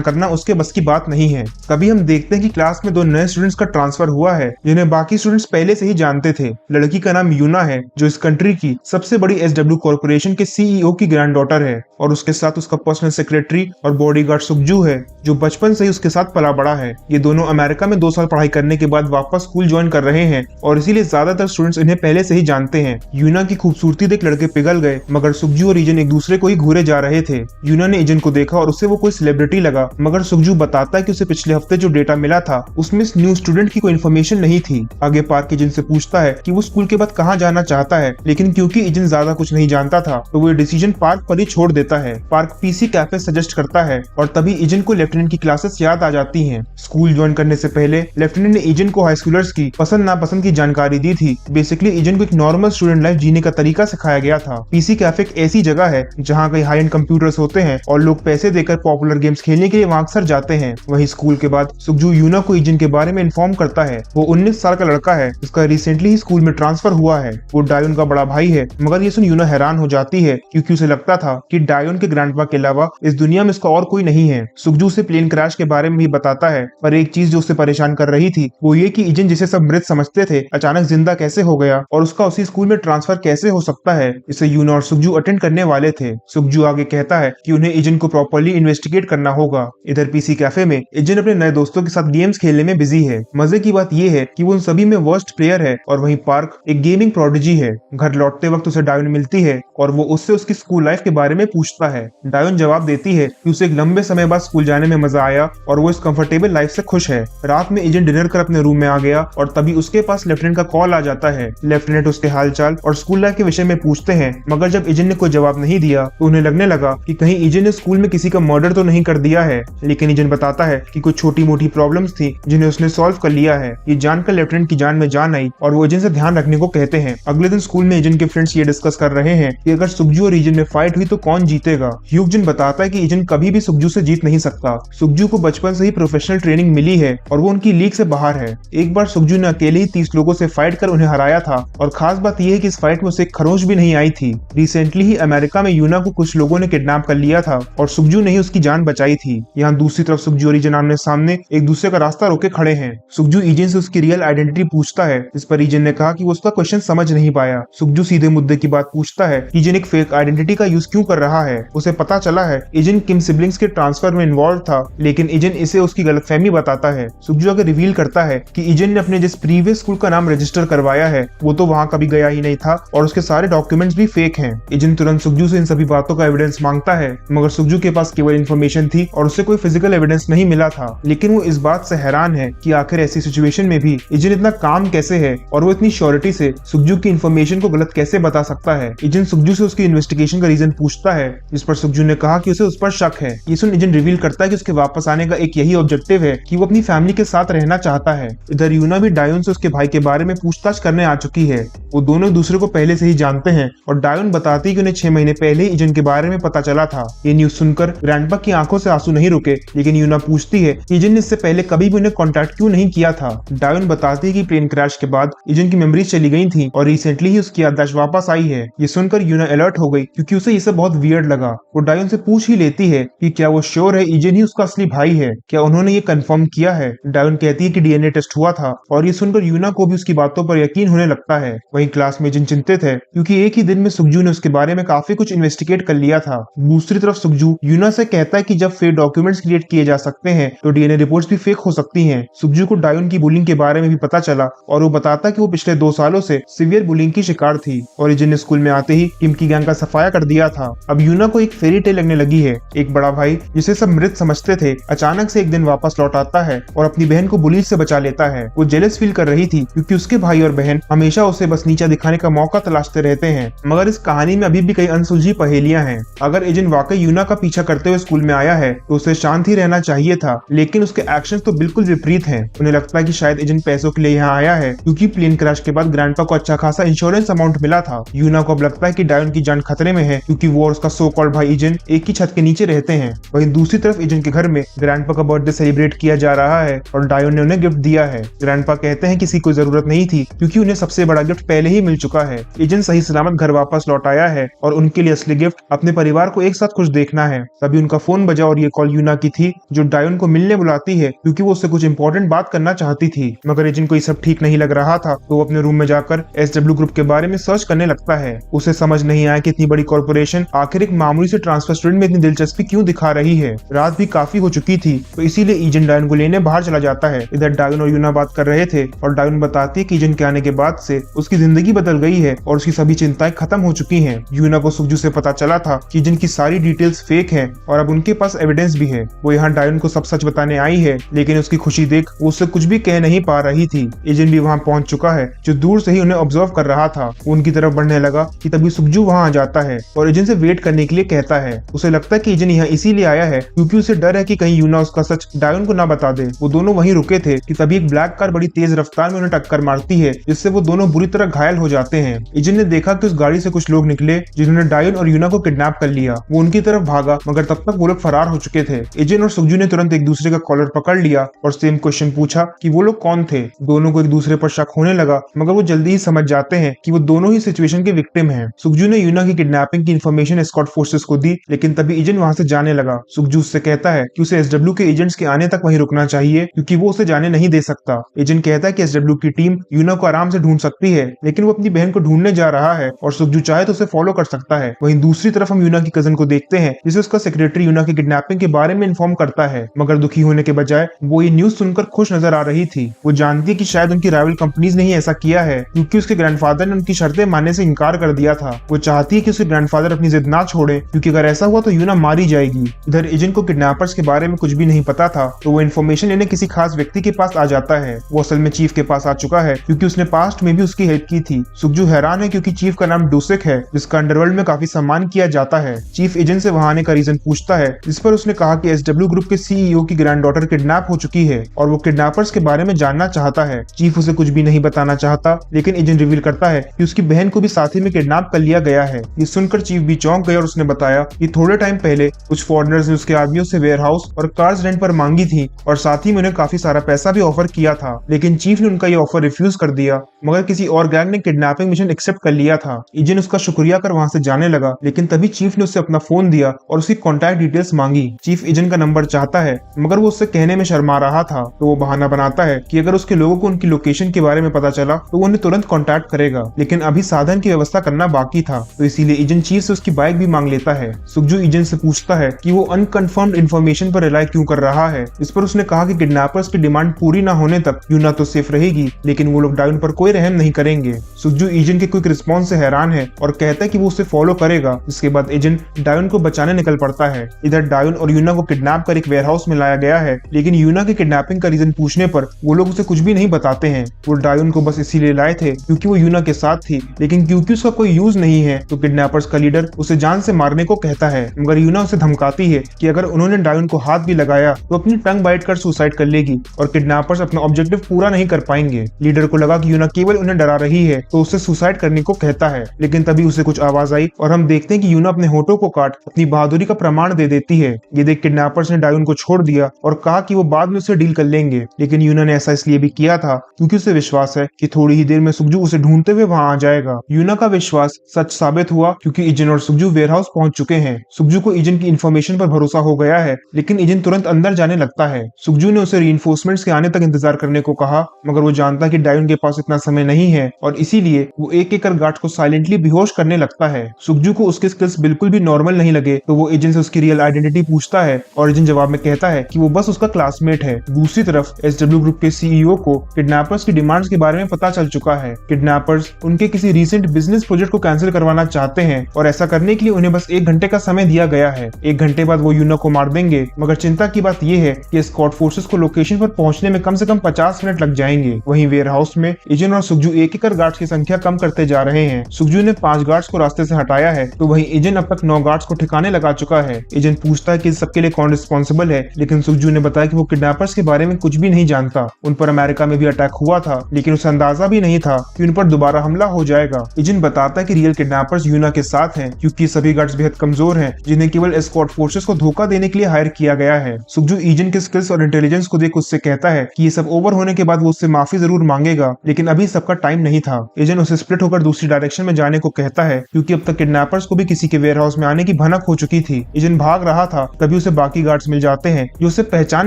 करना उसके बस की बात नहीं है। कभी हम देखते हैं कि क्लास में 2 नए स्टूडेंट्स का ट्रांसफर हुआ है जिन्हें बाकी स्टूडेंट्स पहले से ही जानते थे। लड़की का नाम यूना है जो इस कंट्री की सबसे बड़ी SW कॉर्पोरेशन के CEO की ग्रैंड डॉटर है, और उसके साथ उसका पर्सनल सेक्रेटरी और बॉडीगार्ड सुकजू है जो बचपन से ही उसके साथ पला बड़ा है। ये दोनों अमेरिका में 2 साल पढ़ाई करने के बाद वापस स्कूल ज्वाइन कर रहे हैं और इसीलिए ज्यादातर स्टूडेंट्स इन्हें पहले से ही जानते हैं। यूना की खूबसूरती देख लड़के पिघल गए, मगर सुकजू और इजन एक दूसरे को ही घूरे जा रहे थे। यूना ने इजन को देखा और उससे वो कोई सेलिब्रिटी लगा, मगर सुकजू बताता है कि उसे पिछले हफ्ते जो डेटा मिला था उसमें इस न्यू स्टूडेंट की कोई इन्फॉर्मेशन नहीं थी। आगे पार्क इजन से पूछता है कि वो स्कूल के बाद कहाँ जाना चाहता है, लेकिन क्योंकि इजन ज्यादा कुछ नहीं जानता था तो वो डिसीजन पार्क पर ही छोड़ देता है। पार्क PC कैफे सजेस्ट करता है और तभी इजन को लेफ्टिनेंट की क्लासेस याद आ जाती हैं। स्कूल ज्वाइन करने से पहले लेफ्टिनेंट ने इजन को हाई स्कूलर्स की पसंद नापसंद की जानकारी दी थी। बेसिकली इजन को एक नॉर्मल स्टूडेंट लाइफ जीने का तरीका सिखाया गया था। PC कैफे एक ऐसी जगह है जहाँ कई हाई एंड कंप्यूटर्स होते हैं और लोग पैसे देकर पॉपुलर गेम्स खेलने के लिए वहाँ अक्सर जाते हैं। वहीं स्कूल के बाद सुकजू यूना को इजन के बारे में इन्फॉर्म करता है। वो 19 साल का लड़का है जिसका रिसेंटली ही स्कूल में ट्रांसफर हुआ है। वो डायोन का बड़ा भाई है, मगर ये सुन यूना हैरान हो जाती है क्योंकि उसे लगता था कि डायोन के ग्रैंडपा के अलावा इस दुनिया में इसका और कोई नहीं है। सुकजू से प्लेन क्रैश के बारे में भी बताता है, पर एक चीज जो उसे परेशान कर रही थी वो ये कि इजन जिसे सब मृत समझते थे अचानक जिंदा कैसे हो गया और उसका उसी स्कूल में ट्रांसफर कैसे हो सकता है। इसे यूना और सुकजू अटेंड करने वाले थे। सुकजू आगे कहता है कि उन्हें इजन को प्रॉपर्ली इन्वेस्टिगेट करना होगा। इधर PC कैफे में इजन अपने नए दोस्तों के साथ गेम्स खेलने में बिजी है। मजे की बात यह है कि वो उन सभी में वर्स्ट प्लेयर है और वहीं पार्क एक गेमिंग प्रोडिजी है। घर लौटते वक्त उसे डायोन मिलती है और वो उससे उसकी स्कूल लाइफ के बारे में पूछता है। डायोन जवाब देती है कि उसे एक लंबे समय बाद स्कूल जाने में मजा आया और वो इस कंफर्टेबल लाइफ से खुश है। रात में इजन डिनर कर अपने रूम में आ गया और तभी उसके पास लेफ्टिनेंट का कॉल आ जाता है। लेफ्टिनेंट उसके हालचाल और स्कूल लाइफ के विषय में पूछते हैं, मगर जब इजन ने कोई जवाब नहीं दिया तो उन्हें लगने लगा कि कहीं इजन ने स्कूल में किसी का मर्डर तो नहीं कर दिया है। लेकिन इजन बताता है कि कुछ छोटी मोटी प्रॉब्लम्स थी जिन्हें उसने सॉल्व कर लिया है। ये जानकर लेफ्टिनेंट की जान में जान आई और वो इजन से ध्यान रखने को कहते हैं। अगले दिन स्कूल में इजन के फ्रेंड्स ये डिस्कस कर रहे हैं कि अगर सुकजू और इजन में फाइट हुई तो कौन जीतेगा। ह्यूजन बताता है कि इजन कभी भी सुकजू से जीत नहीं सकता। सुकजू को बचपन से ही प्रोफेशनल ट्रेनिंग मिली है और वो उनकी लीग से बाहर है। एक बार सुकजू ने अकेले ही 30 लोगों से फाइट कर उन्हें हराया था और खास बात यह है कि इस फाइट में उसे एक खरोंच भी नहीं आई थी। रिसेंटली ही अमेरिका में यूना को कुछ लोगों ने किडनैप कर लिया था और सुकजू ने ही उसकी जान बचाई थी। यहाँ दूसरी तरफ सुकजू और इजन आमने सामने एक दूसरे का रास्ता रोके खड़े हैं। सुकजू इजन से उसकी रियल आइडेंटिटी पूछता है, जिस पर इजन ने कहा कि वो उसका क्वेश्चन समझ नहीं पाया। सुकजू सीधे मुद्दे की बात पूछता है कि इजन एक फेक आइडेंटिटी का यूज क्यों कर रहा है। उसे पता चला है इजन किम सिबलिंग्स के ट्रांसफर में इन्वॉल्व था, लेकिन इजन इसे उसकी गलतफहमी बताता है। सुकजू आगे रिवील करता है कि इजन ने अपने जिस प्रीवियस स्कूल का नाम रजिस्टर करवाया है वो तो वहाँ कभी गया ही नहीं था और उसके सारे डॉक्यूमेंट्स भी फेक हैं। इजन तुरंत सुकजू से इन सभी बातों का एविडेंस मांगता है, मगर सुकजू के पास केवल इन्फॉर्मेशन थी और उसे कोई फिजिकल एविडेंस नहीं मिला था। लेकिन वो इस बात से हैरान है कि आखिर ऐसी सिचुएशन में भी इजन इतना काम कैसे है और वो इतनी श्योरिटी से सुकजू की इन्फॉर्मेशन को गलत कैसे बता सकता है। इजन सुकजू से उसकी इन्वेस्टिगेशन का रीजन पूछता है, जिस पर सुकजू ने कहा कि उसे उस पर शक है। ये सुन इजन रिवील करता है कि उसके वापस आने का एक यही ऑब्जेक्टिव है कि वो अपनी फैमिली के साथ रहना चाहता है। इधर यूना भी डायोन से उसके भाई के बारे में पूछताछ करने आ चुकी है। वो दोनों एक दूसरे को पहले से ही जानते हैं और डायोन बताती है कि उन्हें 6 महीने पहले ही इजन के बारे में पता चला था। ये न्यूज सुनकर ग्रैंडपा की आंखों से आंसू नहीं रुके, लेकिन यूना पूछती है कि इजन ने इससे पहले कभी भी उन्हें कॉन्टैक्ट क्यों नहीं किया था। डायोन बताती है कि प्लेन क्रैश के बाद इजन की मेमोरीज चली गई थी और रिसेंटली ही उसकी याददाश्त वापस आई है। ये सुनकर यूना अलर्ट हो गई क्योंकि उसे ये सब बहुत वियर्ड लगा। वो डायोन से पूछ ही लेती है कि क्या वो श्योर है इजन ही उसका असली भाई है, क्या उन्होंने ये कंफर्म किया है। डायोन कहती है कि DNA टेस्ट हुआ था और ये सुनकर यूना को भी उसकी बातों पर यकीन होने लगता है। वहीं क्लास में इजन चिंतित है क्योंकि एक ही दिन में सुकजू ने उसके बारे में काफी कुछ इन्वेस्टिगेट कर लिया था। दूसरी तरफ सुकजू यूना से कहता है कि जब फेक डॉक्यूमेंट्स क्रिएट किए जा सकते हैं तो DNA रिपोर्ट्स भी फेक हो सकती हैं। सुकजू को डायोन की बुलिंग के बारे में भी पता चला और वो बताता कि वो पिछले 2 सालों से सीवियर बुलिंग की शिकार थी और इजन ने स्कूल में आते ही किम की गैंग का सफाया कर दिया था। अब यूना को एक फेरी टेल लगने लगी है। एक बड़ा भाई जिसे सब मृत समझते थे अचानक से एक दिन वापस लौट आता है और अपनी बहन को बुलीज से बचा लेता है। वो जेलस फील कर रही थी क्योंकि उसके भाई और बहन हमेशा उसे बस नीचा दिखाने का मौका तलाशते रहते हैं। मगर इस कहानी में अभी भी कई अनसुलझी पहेलियां हैं। अगर इजन वाकई यूना का पीछा करते हुए स्कूल में आया है तो उसे शांत ही रहना चाहिए था, लेकिन उसके एक्शंस तो बिल्कुल विपरीत हैं। उन्हें लगता है कि शायद इजन पैसों के लिए यहाँ आया है क्योंकि प्लेन क्रैश के बाद ग्रैंडपा को अच्छा खासा इंश्योरेंस अमाउंट मिला था। यूना को अब लगता है कि डायोन की जान खतरे में है क्योंकि वो और उसका सो कॉल्ड भाई इजन एक ही छत के नीचे रहते हैं। वहीं दूसरी तरफ इजन के घर में ग्रैंडपा का बर्थडे सेलिब्रेट किया जा रहा है और डायोन ने उन्हें गिफ्ट दिया है। ग्रैंडपा कहते हैं किसी को जरूरत नहीं थी क्योंकि उन्हें सबसे बड़ा गिफ्ट पहले ही मिल चुका है। एजेंट सही सलामत घर वापस लौट आया है और उनके लिए असली गिफ्ट अपने परिवार को एक साथ खुश देखना है। तभी उनका फोन बजा और ये कॉल यूना की थी, जो डायोन को मिलने बुलाती है क्योंकि वो उससे कुछ इंपॉर्टेंट बात करना चाहती थी। मगर एजेंट को ये सब ठीक नहीं लग रहा था, तो वो अपने रूम में जाकर SW ग्रुप के बारे में सर्च करने लगता है। उसे समझ नहीं आया कि इतनी बड़ी कॉर्पोरेशन आखिर एक मामूली से ट्रांसफर स्टूडेंट में इतनी दिलचस्पी क्यों दिखा रही है। रात भी काफी हो चुकी थी, तो इसीलिए एजेंट डायोन को लेने बाहर चला जाता है। इधर डायोन और यूना बात कर रहे थे और डायोन बताती है कि एजेंट के आने के बाद से उसकी जिंदगी बदल गई है और उसकी सभी चिंताएं खत्म हो चुकी हैं। यूना को सुखजू से पता चला था कि एजेंट की सारी डिटेल्स फेक हैं और अब उनके पास एविडेंस भी है। वो यहाँ डायोन को सब सच बताने आई है, लेकिन उसकी खुशी देख वो उससे कुछ भी कह नहीं पा रही थी। एजेंट भी वहाँ पहुंच चुका है, जो दूर से ही उन्हें ऑब्जर्व कर रहा था। वो उनकी तरफ बढ़ने लगा कि तभी सुखजू वहाँ आ जाता है और एजेंट से वेट करने के लिए कहता है। उसे लगता है कि एजेंट यहाँ इसीलिए आया है क्योंकि उसे डर है कि कहीं यूना उसका सच डायोन को ना बता दे। वो दोनों वहीं रुके थे कि तभी एक ब्लैक कार बड़ी तेज रफ्तार में उन्हें टक्कर मारती है, जिससे वो दोनों बुरी तरह घायल हो जाते हैं। एजेंट ने देखा कि उस गाड़ी से कुछ लोग निकले जिन्होंने डायोन और यूना को किडनैप कर लिया। वो उनकी तरफ भागा, मगर तब तक वो लोग फरार हो चुके थे। एजेंट और सुखजू ने तुरंत एक दूसरे का कॉलर पकड़ लिया और सेम क्वेश्चन पूछा कि वो लोग कौन थे। दोनों को एक दूसरे पर शक होने लगा, मगर वो जल्दी ही समझ जाते हैं कि वो दोनों ही सिचुएशन के विक्टिम हैं। सुखजू ने यूना की किडनैपिंग की इन्फॉर्मेशन एस्कॉर्ट फोर्सेस को दी, लेकिन तभी एजेंट वहां से जाने लगा। सुखजू उससे कहता है कि उसे SW के एजेंट्स के आने तक वहीं रुकना चाहिए क्योंकि वो उसे जाने नहीं दे सकता। एजेंट कहता है कि SW की टीम यूना को आराम से ढूंढ सकती है, लेकिन वो अपनी बहन को ढूंढने जा रहा है और सुखजू चाहे तो उसे फॉलो कर सकता है। वहीं दूसरी तरफ हम यूना की कजन को देखते हैं, जिसे उसका सेक्रेटरी यूना की किडनैपिंग के बारे में इन्फॉर्म करता है, मगर दुखी होने के बजाय वो ये न्यूज सुनकर खुश नजर आ रही थी। वो जानती है कि शायद उनकी राइवल कंपनीज ने ही ऐसा किया है क्योंकि उसके ग्रैंडफादर ने उनकी शर्तें मानने से इनकार कर दिया था। वो चाहती है कि उसके ग्रैंडफादर अपनी जिद ना छोड़े, क्योंकि अगर ऐसा हुआ तो यूना मारी जाएगी। इधर एजेंट को किडनैपर्स के बारे में कुछ भी नहीं पता था, तो वो इन्फॉर्मेशन लेने किसी खास व्यक्ति के पास आ जाता है। वो असल में चीफ के पास आ चुका है क्योंकि उसने पास्ट में भी उसकी हेल्प की थी। सुखजू हैरान है क्योंकि चीफ का नाम डूसिक है, जिसका अंडरवर्ल्ड में काफी सम्मान किया जाता है। चीफ एजेंट से वहां आने का रीजन पूछता है, जिस पर उसने कहा कि SW ग्रुप के CEO की ग्रैंडडॉटर किडनैप हो चुकी है और वो किडनैपर्स के बारे में जानना चाहता है। चीफ उसे कुछ भी नहीं बताना चाहता, लेकिन एजेंट रिवील करता है कि उसकी बहन को भी साथ ही में किडनैप कर लिया गया है। ये सुनकर चीफ भी चौंक गया और उसने बताया कि थोड़े टाइम पहले कुछ फॉरेनर्स ने उसके आदमियों से वेयरहाउस और कार्स रेंट पर मांगी थी और साथ ही में उन्हें काफी सारा पैसा भी ऑफर किया था, लेकिन चीफ ने उनका ये ऑफर रिफ्यूज कर दिया। मगर किसी और गैंग ने किडनैपिंग मिशन एक्सेप्ट कर लिया था। एजेंट उसका शुक्रिया कर वहां से जाने लगा, लेकिन तभी चीफ ने उससे अपना फोन दिया और उसकी कॉन्टैक्ट डिटेल्स मांगी। चीफ एजेंट का नंबर चाहता है, मगर वो उससे कहने में शर्मा रहा था, तो वो बहाना बनाता है कि अगर उसके लोगों को उनकी लोकेशन के बारे में पता चला तो वो उन्हें तुरंत कॉन्टैक्ट करेगा, लेकिन अभी साधन की व्यवस्था करना बाकी था, तो इसीलिए एजेंट चीफ से उसकी बाइक भी मांग लेता है। सुखजू एजेंट से पूछता है कि वो अनकन्फर्म्ड इन्फॉर्मेशन पर रिलाई क्यों कर रहा है। इस पर उसने कहा कि किडनैपर्स की डिमांड पूरी न होने तक यूना तो सेफ रहेगी, लेकिन वो लोग डायोन पर कोई रहम नहीं करेंगे। सुखजू एजेंट के क्विक रिस्पॉन्स से हैरान है और कहता है कि वो उसे फॉलो करेगा। इसके बाद एजेंट डायोन को बचाने निकल पड़ता है। इधर डायोन और यूना को किडनैप कर एक वेयरहाउस में लाया गया है, लेकिन यूना की किडनैपिंग का रीजन पूछने पर वो लोग उसे कुछ भी नहीं बताते हैं। वो डायोन को बस इसीलिए लाए थे क्योंकि वो यूना के साथ थी, लेकिन क्योंकि उसका कोई यूज नहीं है तो किडनैपर्स का लीडर उसे जान से मारने को कहता है, मगर यूना उसे धमकाती है कि अगर उन्होंने डायोन को हाथ भी लगाया तो अपनी टंग बाइट कर सुसाइड कर लेगी और किडनैपर्स अपना ऑब्जेक्टिव पूरा नहीं कर पाएंगे। लीडर को लगा कि यूना केवल उन्हें डरा रही है, तो उससे सुसाइड करने को कहता है, लेकिन तभी उसे कुछ आवाज आई और हम देखते हैं कि यूना अपने होठों को काट अपनी बहादुरी का प्रमाण दे देती है। ये देख किडनैपर्स ने डायोन को छोड़ दिया और कहा कि वो बाद में उसे डील कर लेंगे, लेकिन यूना ने ऐसा इसलिए भी किया था क्योंकि उसे विश्वास है कि थोड़ी ही देर में सुखजू उसे ढूंढते हुए वहां आ जाएगा। यूना का विश्वास सच साबित हुआ क्योंकि एजेंट और सुखजू वेयरहाउस पहुंच चुके हैं। सुखजू को एजेंट की इन्फॉर्मेशन पर भरोसा हो गया है, लेकिन एजेंट तुरंत अंदर जाने लगता है। सुखजू ने उसे रीइंफोर्समेंट्स के आने तक इंतजार करने को कहा, मगर वो जानता कि डायोन के पास इतना समय नहीं है और इसीलिए वो एक एक कर गार्ड को साइलेंटली बेहोश करने लगता है। सुखजू को उसके स्किल्स बिल्कुल भी नॉर्मल नहीं लगे, तो वो एजेंट से उसकी रियल आइडेंटिटी पूछता है और एजेंट जवाब में कहता है कि वो बस उसका क्लासमेट है। दूसरी तरफ SW ग्रुप के CEO को किडनैपर्स की डिमांड्स के बारे में पता चल चुका है। किडनैपर्स उनके किसी रिसेंट बिजनेस प्रोजेक्ट को कैंसिल करवाना चाहते हैं और ऐसा करने के लिए उन्हें बस 1 घंटे का समय दिया गया है। 1 घंटे बाद वो यूना को मार देंगे, मगर चिंता की बात यह है कि एस्कॉर्ट फोर्सेस को लोकेशन पर पहुंचने में कम से कम 50 मिनट लग जाएंगे। वहीं वेयरहाउस में एजेंट और सुखजू एक एक कर गार्ड्स की संख्या कम करते जा रहे हैं। सुखजू ने 5 गार्ड्स को रास्ते से हटाया है, तो वहीं एजेंट अब तक 9 गार्ड्स को ठिकाने लगा चुका है। एजेंट पूछता है कि इस सबके लिए कौन रिस्पॉन्सिबल है, लेकिन सुखजू ने बताया कि वो किडनैपर्स के बारे में कुछ भी नहीं जानता। उन पर अमेरिका में भी अटैक हुआ था, लेकिन उसे अंदाजा भी नहीं था कि उन पर दोबारा हमला हो जाएगा। एजेंट बताता है कि रियल किडनैपर्स यूना के साथ हैं क्योंकि सभी गार्ड्स बेहद कमजोर हैं, जिन्हें केवल एस्कॉर्ट फोर्सेस को धोखा देने के लिए हायर किया गया है। सुखजू एजेंट के स्किल्स और इंटेलिजेंस को देख उससे कहता है कि ये सब ओवर होने के बाद वो उससे माफी जरूर मांगेगा, लेकिन अभी सबका टाइम नहीं था। एजेंट उसे स्प्लिट होकर दूसरी डायरेक्शन में जाने को कहता है क्योंकि अब तक किडनैपर्स को भी किसी के वेयर हाउस में आने की भनक हो चुकी थी। एजेंट भाग रहा था, तभी उसे बाकी गार्ड्स मिल जाते हैं जो उसे पहचान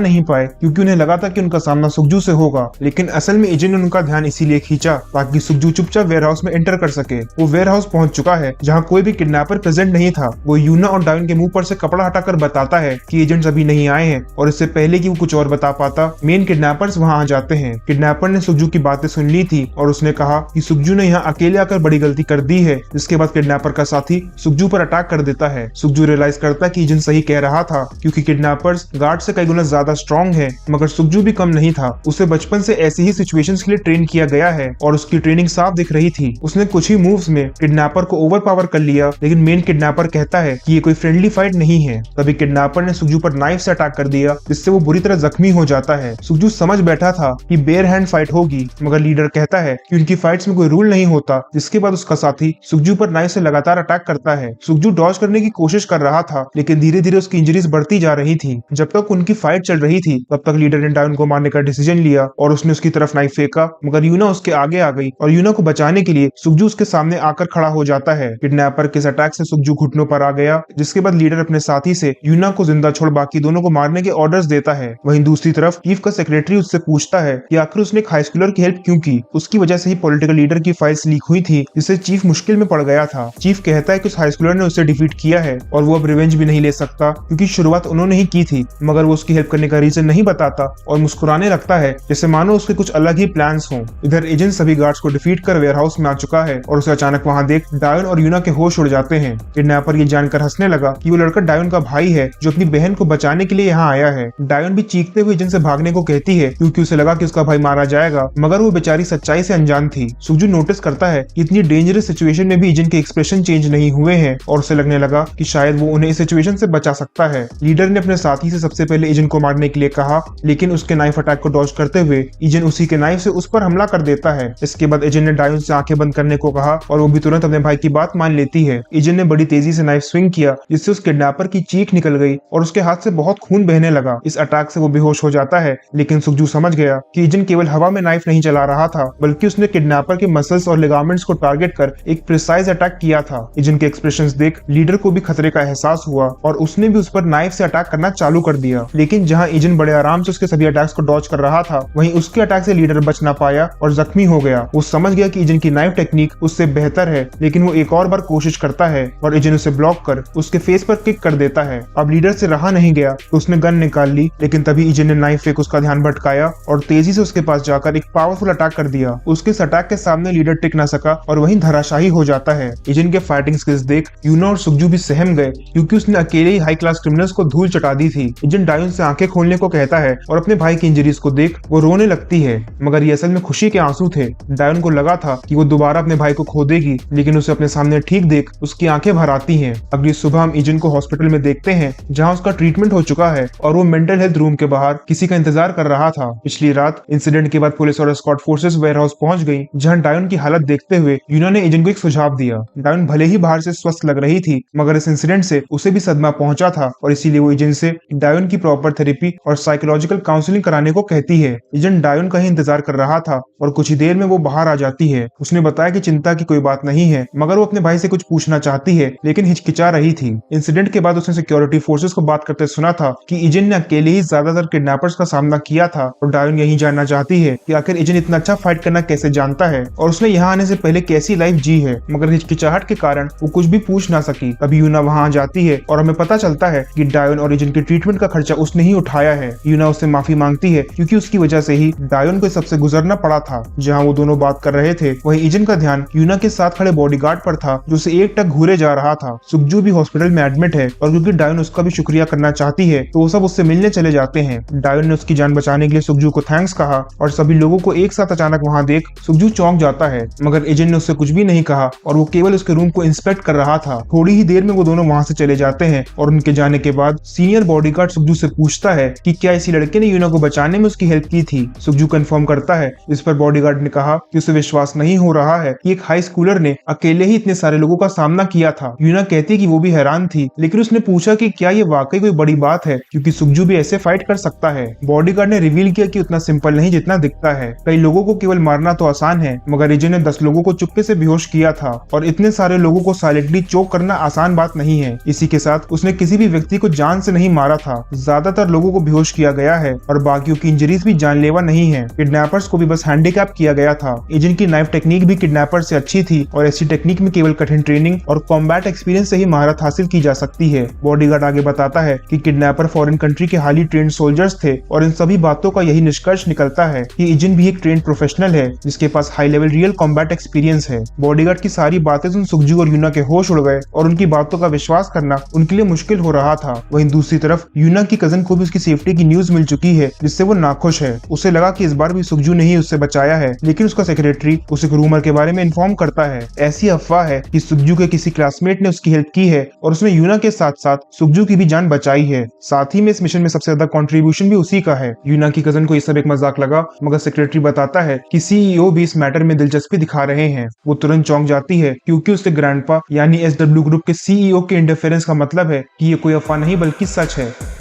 नहीं पाए क्योंकि उन्हें लगा था कि उनका सामना सुखजू से होगा, लेकिन असल में एजेंट ने उनका ध्यान इसीलिए खींचा ताकि सुखजू चुपचाप वेयर हाउस में एंटर कर सके। वो वेयर हाउस पहुंच चुका है जहाँ कोई भी किडनैपर प्रेजेंट नहीं था। वो यूना और डायोन के मुंह पर से कपड़ा हटाकर बताता है कि एजेंट्स अभी नहीं आए हैं और इससे पहले कि वो कुछ और बता पाता मेन किडनैपर्स वहां आ जाते हैं। किडनैपर ने सुखजू की बातें सुन ली थी और उसने कहा कि सुखजू ने यहाँ अकेले आकर बड़ी गलती कर दी है। जिसके बाद किडनैपर का साथी सुखजू पर अटैक कर देता है। सुखजू रियलाइज करता है कि एजेंट सही कह रहा था क्योंकि किडनैपर्स गार्ड से कई गुना ज्यादा स्ट्रॉन्ग है, मगर सुखजू भी कम नहीं था। उसे बचपन से ऐसी ही सिचुएशंस के लिए ट्रेन किया गया है और उसकी ट्रेनिंग साफ दिख रही थी। उसने कुछ ही मूव्स में किडनैपर को ओवर पावर कर लिया, लेकिन मेन किडनैपर कहता है कि ये कोई फ्रेंडली फाइट नहीं है। तभी किडनैपर ने सुखजू पर नाइफ से अटैक कर दिया जिससे वो बुरी तरह जख्मी हो जाता है। सुखजू समझ बैठा था कि बेयर हैंड फाइट होगी, मगर लीडर कहता है कि उनकी फाइट्स में कोई रूल नहीं होता। जिसके बाद उसका साथी सुखजू पर नाइफ से लगातार अटैक करता है। सुखजू डॉज करने की कोशिश कर रहा था, लेकिन धीरे धीरे उसकी इंजरीज बढ़ती जा रही थी। जब तक उनकी फाइट चल रही थी तब तक लीडर ने डायोन को मारने का डिसीजन लिया और उसने उसकी तरफ नाइफ फेंका, मगर यूना उसके आगे आ गई और यूना को बचाने के लिए सुखजू उसके सामने आकर खड़ा हो जाता है। किडनैपर के इस अटैक से सुखजू घुटनों पर आ गया, जिसके बाद लीडर अपने साथी से यूना को जिंदा छोड़ बाकी दोनों को मारने के ऑर्डर्स देता है। वहीं दूसरी तरफ चीफ का सेक्रेटरी उससे पूछता है कि आखिर उसने एक हाई स्कूलर की हेल्प क्यों की। उसकी वजह से ही पॉलिटिकल लीडर की फाइल्स लीक हुई थी, जिससे चीफ मुश्किल में पड़ गया था। चीफ कहता है कि उस हाई स्कूलर ने उसे डिफीट किया है और वो अब रिवेंज भी नहीं ले सकता क्योंकि शुरुआत उन्होंने ही की थी, मगर वो उसकी हेल्प करने का रीजन नहीं बताता और मुस्कुराने लगता है जैसे मानो उसके कुछ अलग ही प्लान्स हों। इधर एजेंट सभी गार्ड्स को डिफीट कर वेयर हाउस में आ चुका है और उसे अचानक वहां देख डायोन और यूना के होश उड़ जाते हैं। किडनैपर ये जानकर हंसने लगा कि वो लड़का डायोन का भाई है जो अपनी बहन को बचाने के लिए यहाँ आया है। डायोन भी चीखते हुए एजेंट से भागने को कहती है क्योंकि उसे लगा कि उसका भाई मारा जाएगा, मगर वो बेचारी सच्चाई से अनजान थी। सुखजू नोटिस करता है कि इतनी डेंजरस सिचुएशन में भी एजेंट के एक्सप्रेशन चेंज नहीं हुए हैं और उसे लगने लगा कि शायद वो उन्हें इस सिचुएशन से बचा सकता है। लीडर ने अपने साथी से सबसे पहले एजेंट को मारने के लिए कहा, लेकिन उसके नाइफ अटैक को डॉज करते हुए एजेंट उसी के नाइफ से उस पर हमला कर देता है। इसके बाद एजेंट ने डायोन से आंखें बंद करने को कहा और वो भी तुरंत अपने भाई की बात मान लेती है। एजेंट ने बड़ी तेजी से नाइफ स्विंग किया जिससे उस किडनैपर की चीख निकल गई और उसके हाथ से बहुत खून बहने लगा। इस अटैक से वो बेहोश हो जाता है, लेकिन सुखजू समझ गया कि एजेंट केवल हवा में नाइफ नहीं चला रहा था, बल्कि उसने किडनैपर के मसल्स और लिगामेंट्स को टारगेट कर एक प्रिसाइज अटैक किया था। एजेंट के एक्सप्रेशंस देख लीडर को भी खतरे का एहसास हुआ और उसने भी उस पर नाइफ से अटैक करना चालू कर दिया। लेकिन जहां एजेंट बड़े आराम से उसके सभी अटैक्स को डॉज कर रहा था, वहीं उसके अटैक से लीडर बच ना पाया और जख्मी हो गया। वो समझ गया कि एजेंट की नाइफ टेक्निक उससे बेहतर है, लेकिन वो एक और बार कोशिश करता है और एजेंट उसे ब्लॉक कर उसके फेस पर किक कर देता है। अब लीडर से रहा नहीं गया तो उसने गन निकाल ली, लेकिन तभी एजेंट ने नाइफ फेंक उसका ध्यान भटकाया और तेजी से उसके पास जाकर एक पावरफुल अटैक कर दिया। उसके इस अटैक के सामने लीडर टिक ना सका और वहीं धराशाही हो जाता है। एजेंट के फाइटिंग स्किल्स देख यूना और सुखजू भी सहम गए क्योंकि उसने अकेले ही हाई क्लास क्रिमिनल्स को धूल चटा दी थी। एजेंट डायोन से आंखें खोलने को कहता है और अपने भाई की इंजरीज को देख वो रोने लगती है, मगर ये असल में खुशी के आंसू थे। डायोन को लगा था कि वो दोबारा अपने भाई को खो देगी, लेकिन उसे अपने सामने ठीक देख उसकी आंखें भर आती हैं। अगली सुबह हम एजेंट को हॉस्पिटल में देखते हैं जहां उसका ट्रीटमेंट हो चुका है और वो मेंटल हेल्थ रूम के बाहर किसी का इंतजार कर रहा था। पिछली रात इंसिडेंट के बाद पुलिस और एस्कॉर्ट फोर्सेस वेयर हाउस पहुंच गई, जहां डायोन की हालत देखते हुए यूना ने एजेंट को एक सुझाव दिया। डायोन भले ही बाहर से स्वस्थ लग रही थी, मगर इस इंसिडेंट से उसे भी सदमा पहुंचा था और इसीलिए वो एजेंट से डायोन की प्रॉपर थेरेपी और साइकोलॉजिकल काउंसलिंग कराने को कहती है। एजेंट डायोन का ही इंतजार कर रहा था और कुछ ही देर में वो बाहर आ जाती है। उसने बताया कि चिंता की कोई बात नहीं है, मगर वो अपने भाई से कुछ पूछना चाहती है, लेकिन हिचकिचा रही थी। इंसिडेंट के बाद उसने सिक्योरिटी फोर्सेस को बात करते सुना था कि एजेंट ने अकेले ही ज्यादातर किडनैपर्स का सामना किया था और डायोन यही जानना चाहती है कि आखिर एजेंट इतना अच्छा फाइट करना कैसे जानता है और उसने यहाँ आने से पहले कैसी लाइफ जी है, मगर हिचकिचाहट के कारण वो कुछ भी पूछ ना सकी। तभी यूना वहाँ आ जाती है और हमें पता चलता है कि डायोन और एजेंट के ट्रीटमेंट का खर्चा उसने ही उठाया है। यूना उससे माफी मांगती है क्योंकि उसकी वजह से ही डायोन को सबसे गुजरना पड़ा था। जहाँ वो दोनों बात कर रहे थे, वहीं एजेंट का ध्यान यूना के साथ खड़े बॉडीगार्ड पर था जो उसे एक टक घूरे जा रहा था। सुखजू भी हॉस्पिटल में एडमिट है और क्योंकि डायोन उसका भी शुक्रिया करना चाहती है तो वो सब उससे मिलने चले जाते हैं। डायोन ने उसकी जान बचाने के लिए सुखजू को थैंक्स कहा और सभी लोगों को एक साथ अचानक वहाँ देख सुखजू चौंक जाता है, मगर एजेंट ने उससे कुछ भी नहीं कहा और वो केवल उसके रूम को इंस्पेक्ट कर रहा था। थोड़ी ही देर में वो दोनों वहाँ से चले जाते हैं और उनके जाने के बाद सीनियर बॉडीगार्ड सुखजू से पूछता है कि क्या इसी लड़के ने यूना को बचाने में उसकी हेल्प की थी। सुखजू कंफर्म करता है, इस पर बॉडीगार्ड ने कहा कि उसे विश्वास नहीं हो रहा है कि एक हाई स्कूलर ने अकेले ही इतने सारे लोगों का सामना किया था। यूना कहती कि वो भी हैरान थी, लेकिन उसने पूछा कि क्या ये वाकई कोई बड़ी बात है क्योंकि सुखजू भी ऐसे फाइट कर सकता है। बॉडीगार्ड ने रिवील किया कि उतना सिंपल नहीं जितना दिखता है। कई लोगों को केवल मारना तो आसान है, मगर एजेंट ने 10 लोगों लोगों को चुपके से बेहोश किया था और इतने सारे लोगों को साइलेंटली चोक करना आसान बात नहीं है। इसी के साथ उसने किसी भी व्यक्ति को जान से नहीं मारा था, ज्यादातर लोगों को बेहोश किया गया है और बाकियों की इंजरीज भी जानलेवा नहीं है। किडनैपर्स को भी बस हैंडीकैप किया गया था। एजेंट की नाइफ टेक्निक भी किडनैपर से अच्छी थी और ऐसी टेक्निक में केवल कठिन ट्रेनिंग और कॉम्बैट एक्सपीरियंस से ही महारत हासिल की जा सकती है। बॉडीगार्ड आगे बताता है कि किडनैपर फॉरेन कंट्री के हाईली ट्रेंड सोल्जर्स थे और इन सभी बातों का यही निष्कर्ष निकलता है कि एजेंट भी एक ट्रेंड प्रोफेशनल है जिसके पास high level real combat experience है। बॉडीगार्ड की सारी बातें सुन सुखजू और यूना के होश उड़ गए और उनकी बातों का विश्वास करना उनके लिए मुश्किल हो रहा था। वहीं दूसरी तरफ यूना की कजन को भी उसकी सेफ्टी की न्यूज मिल चुकी है जिससे वो नाखुश है। उसे लगा कि इस बार भी सुखजू ने ही उससे बचाया है, लेकिन उसका सेक्रेटरी उसे रूमर के बारे में इन्फॉर्म करता है। ऐसी अफवाह है कि सुखजू के किसी क्लासमेट ने उसकी हेल्प की है और उसने यूना के साथ साथ सुखजू की भी जान बचाई है। साथ ही में इस मिशन में सबसे ज्यादा कंट्रीब्यूशन भी उसी का है। यूना की कजन को ये सब एक मजाक लगा, मगर सेक्रेटरी बताता है कि सीईओ भी इस मैटर में दिलचस्पी दिखा रहे हैं। वो तुरंत चौंक जाती है क्योंकि उसके ग्रैंडपा यानी एसडब्ल्यू ग्रुप के सीईओ के इंटरफेरेंस का मतलब है कि ये कोई अफवाह नहीं बल्कि सच है।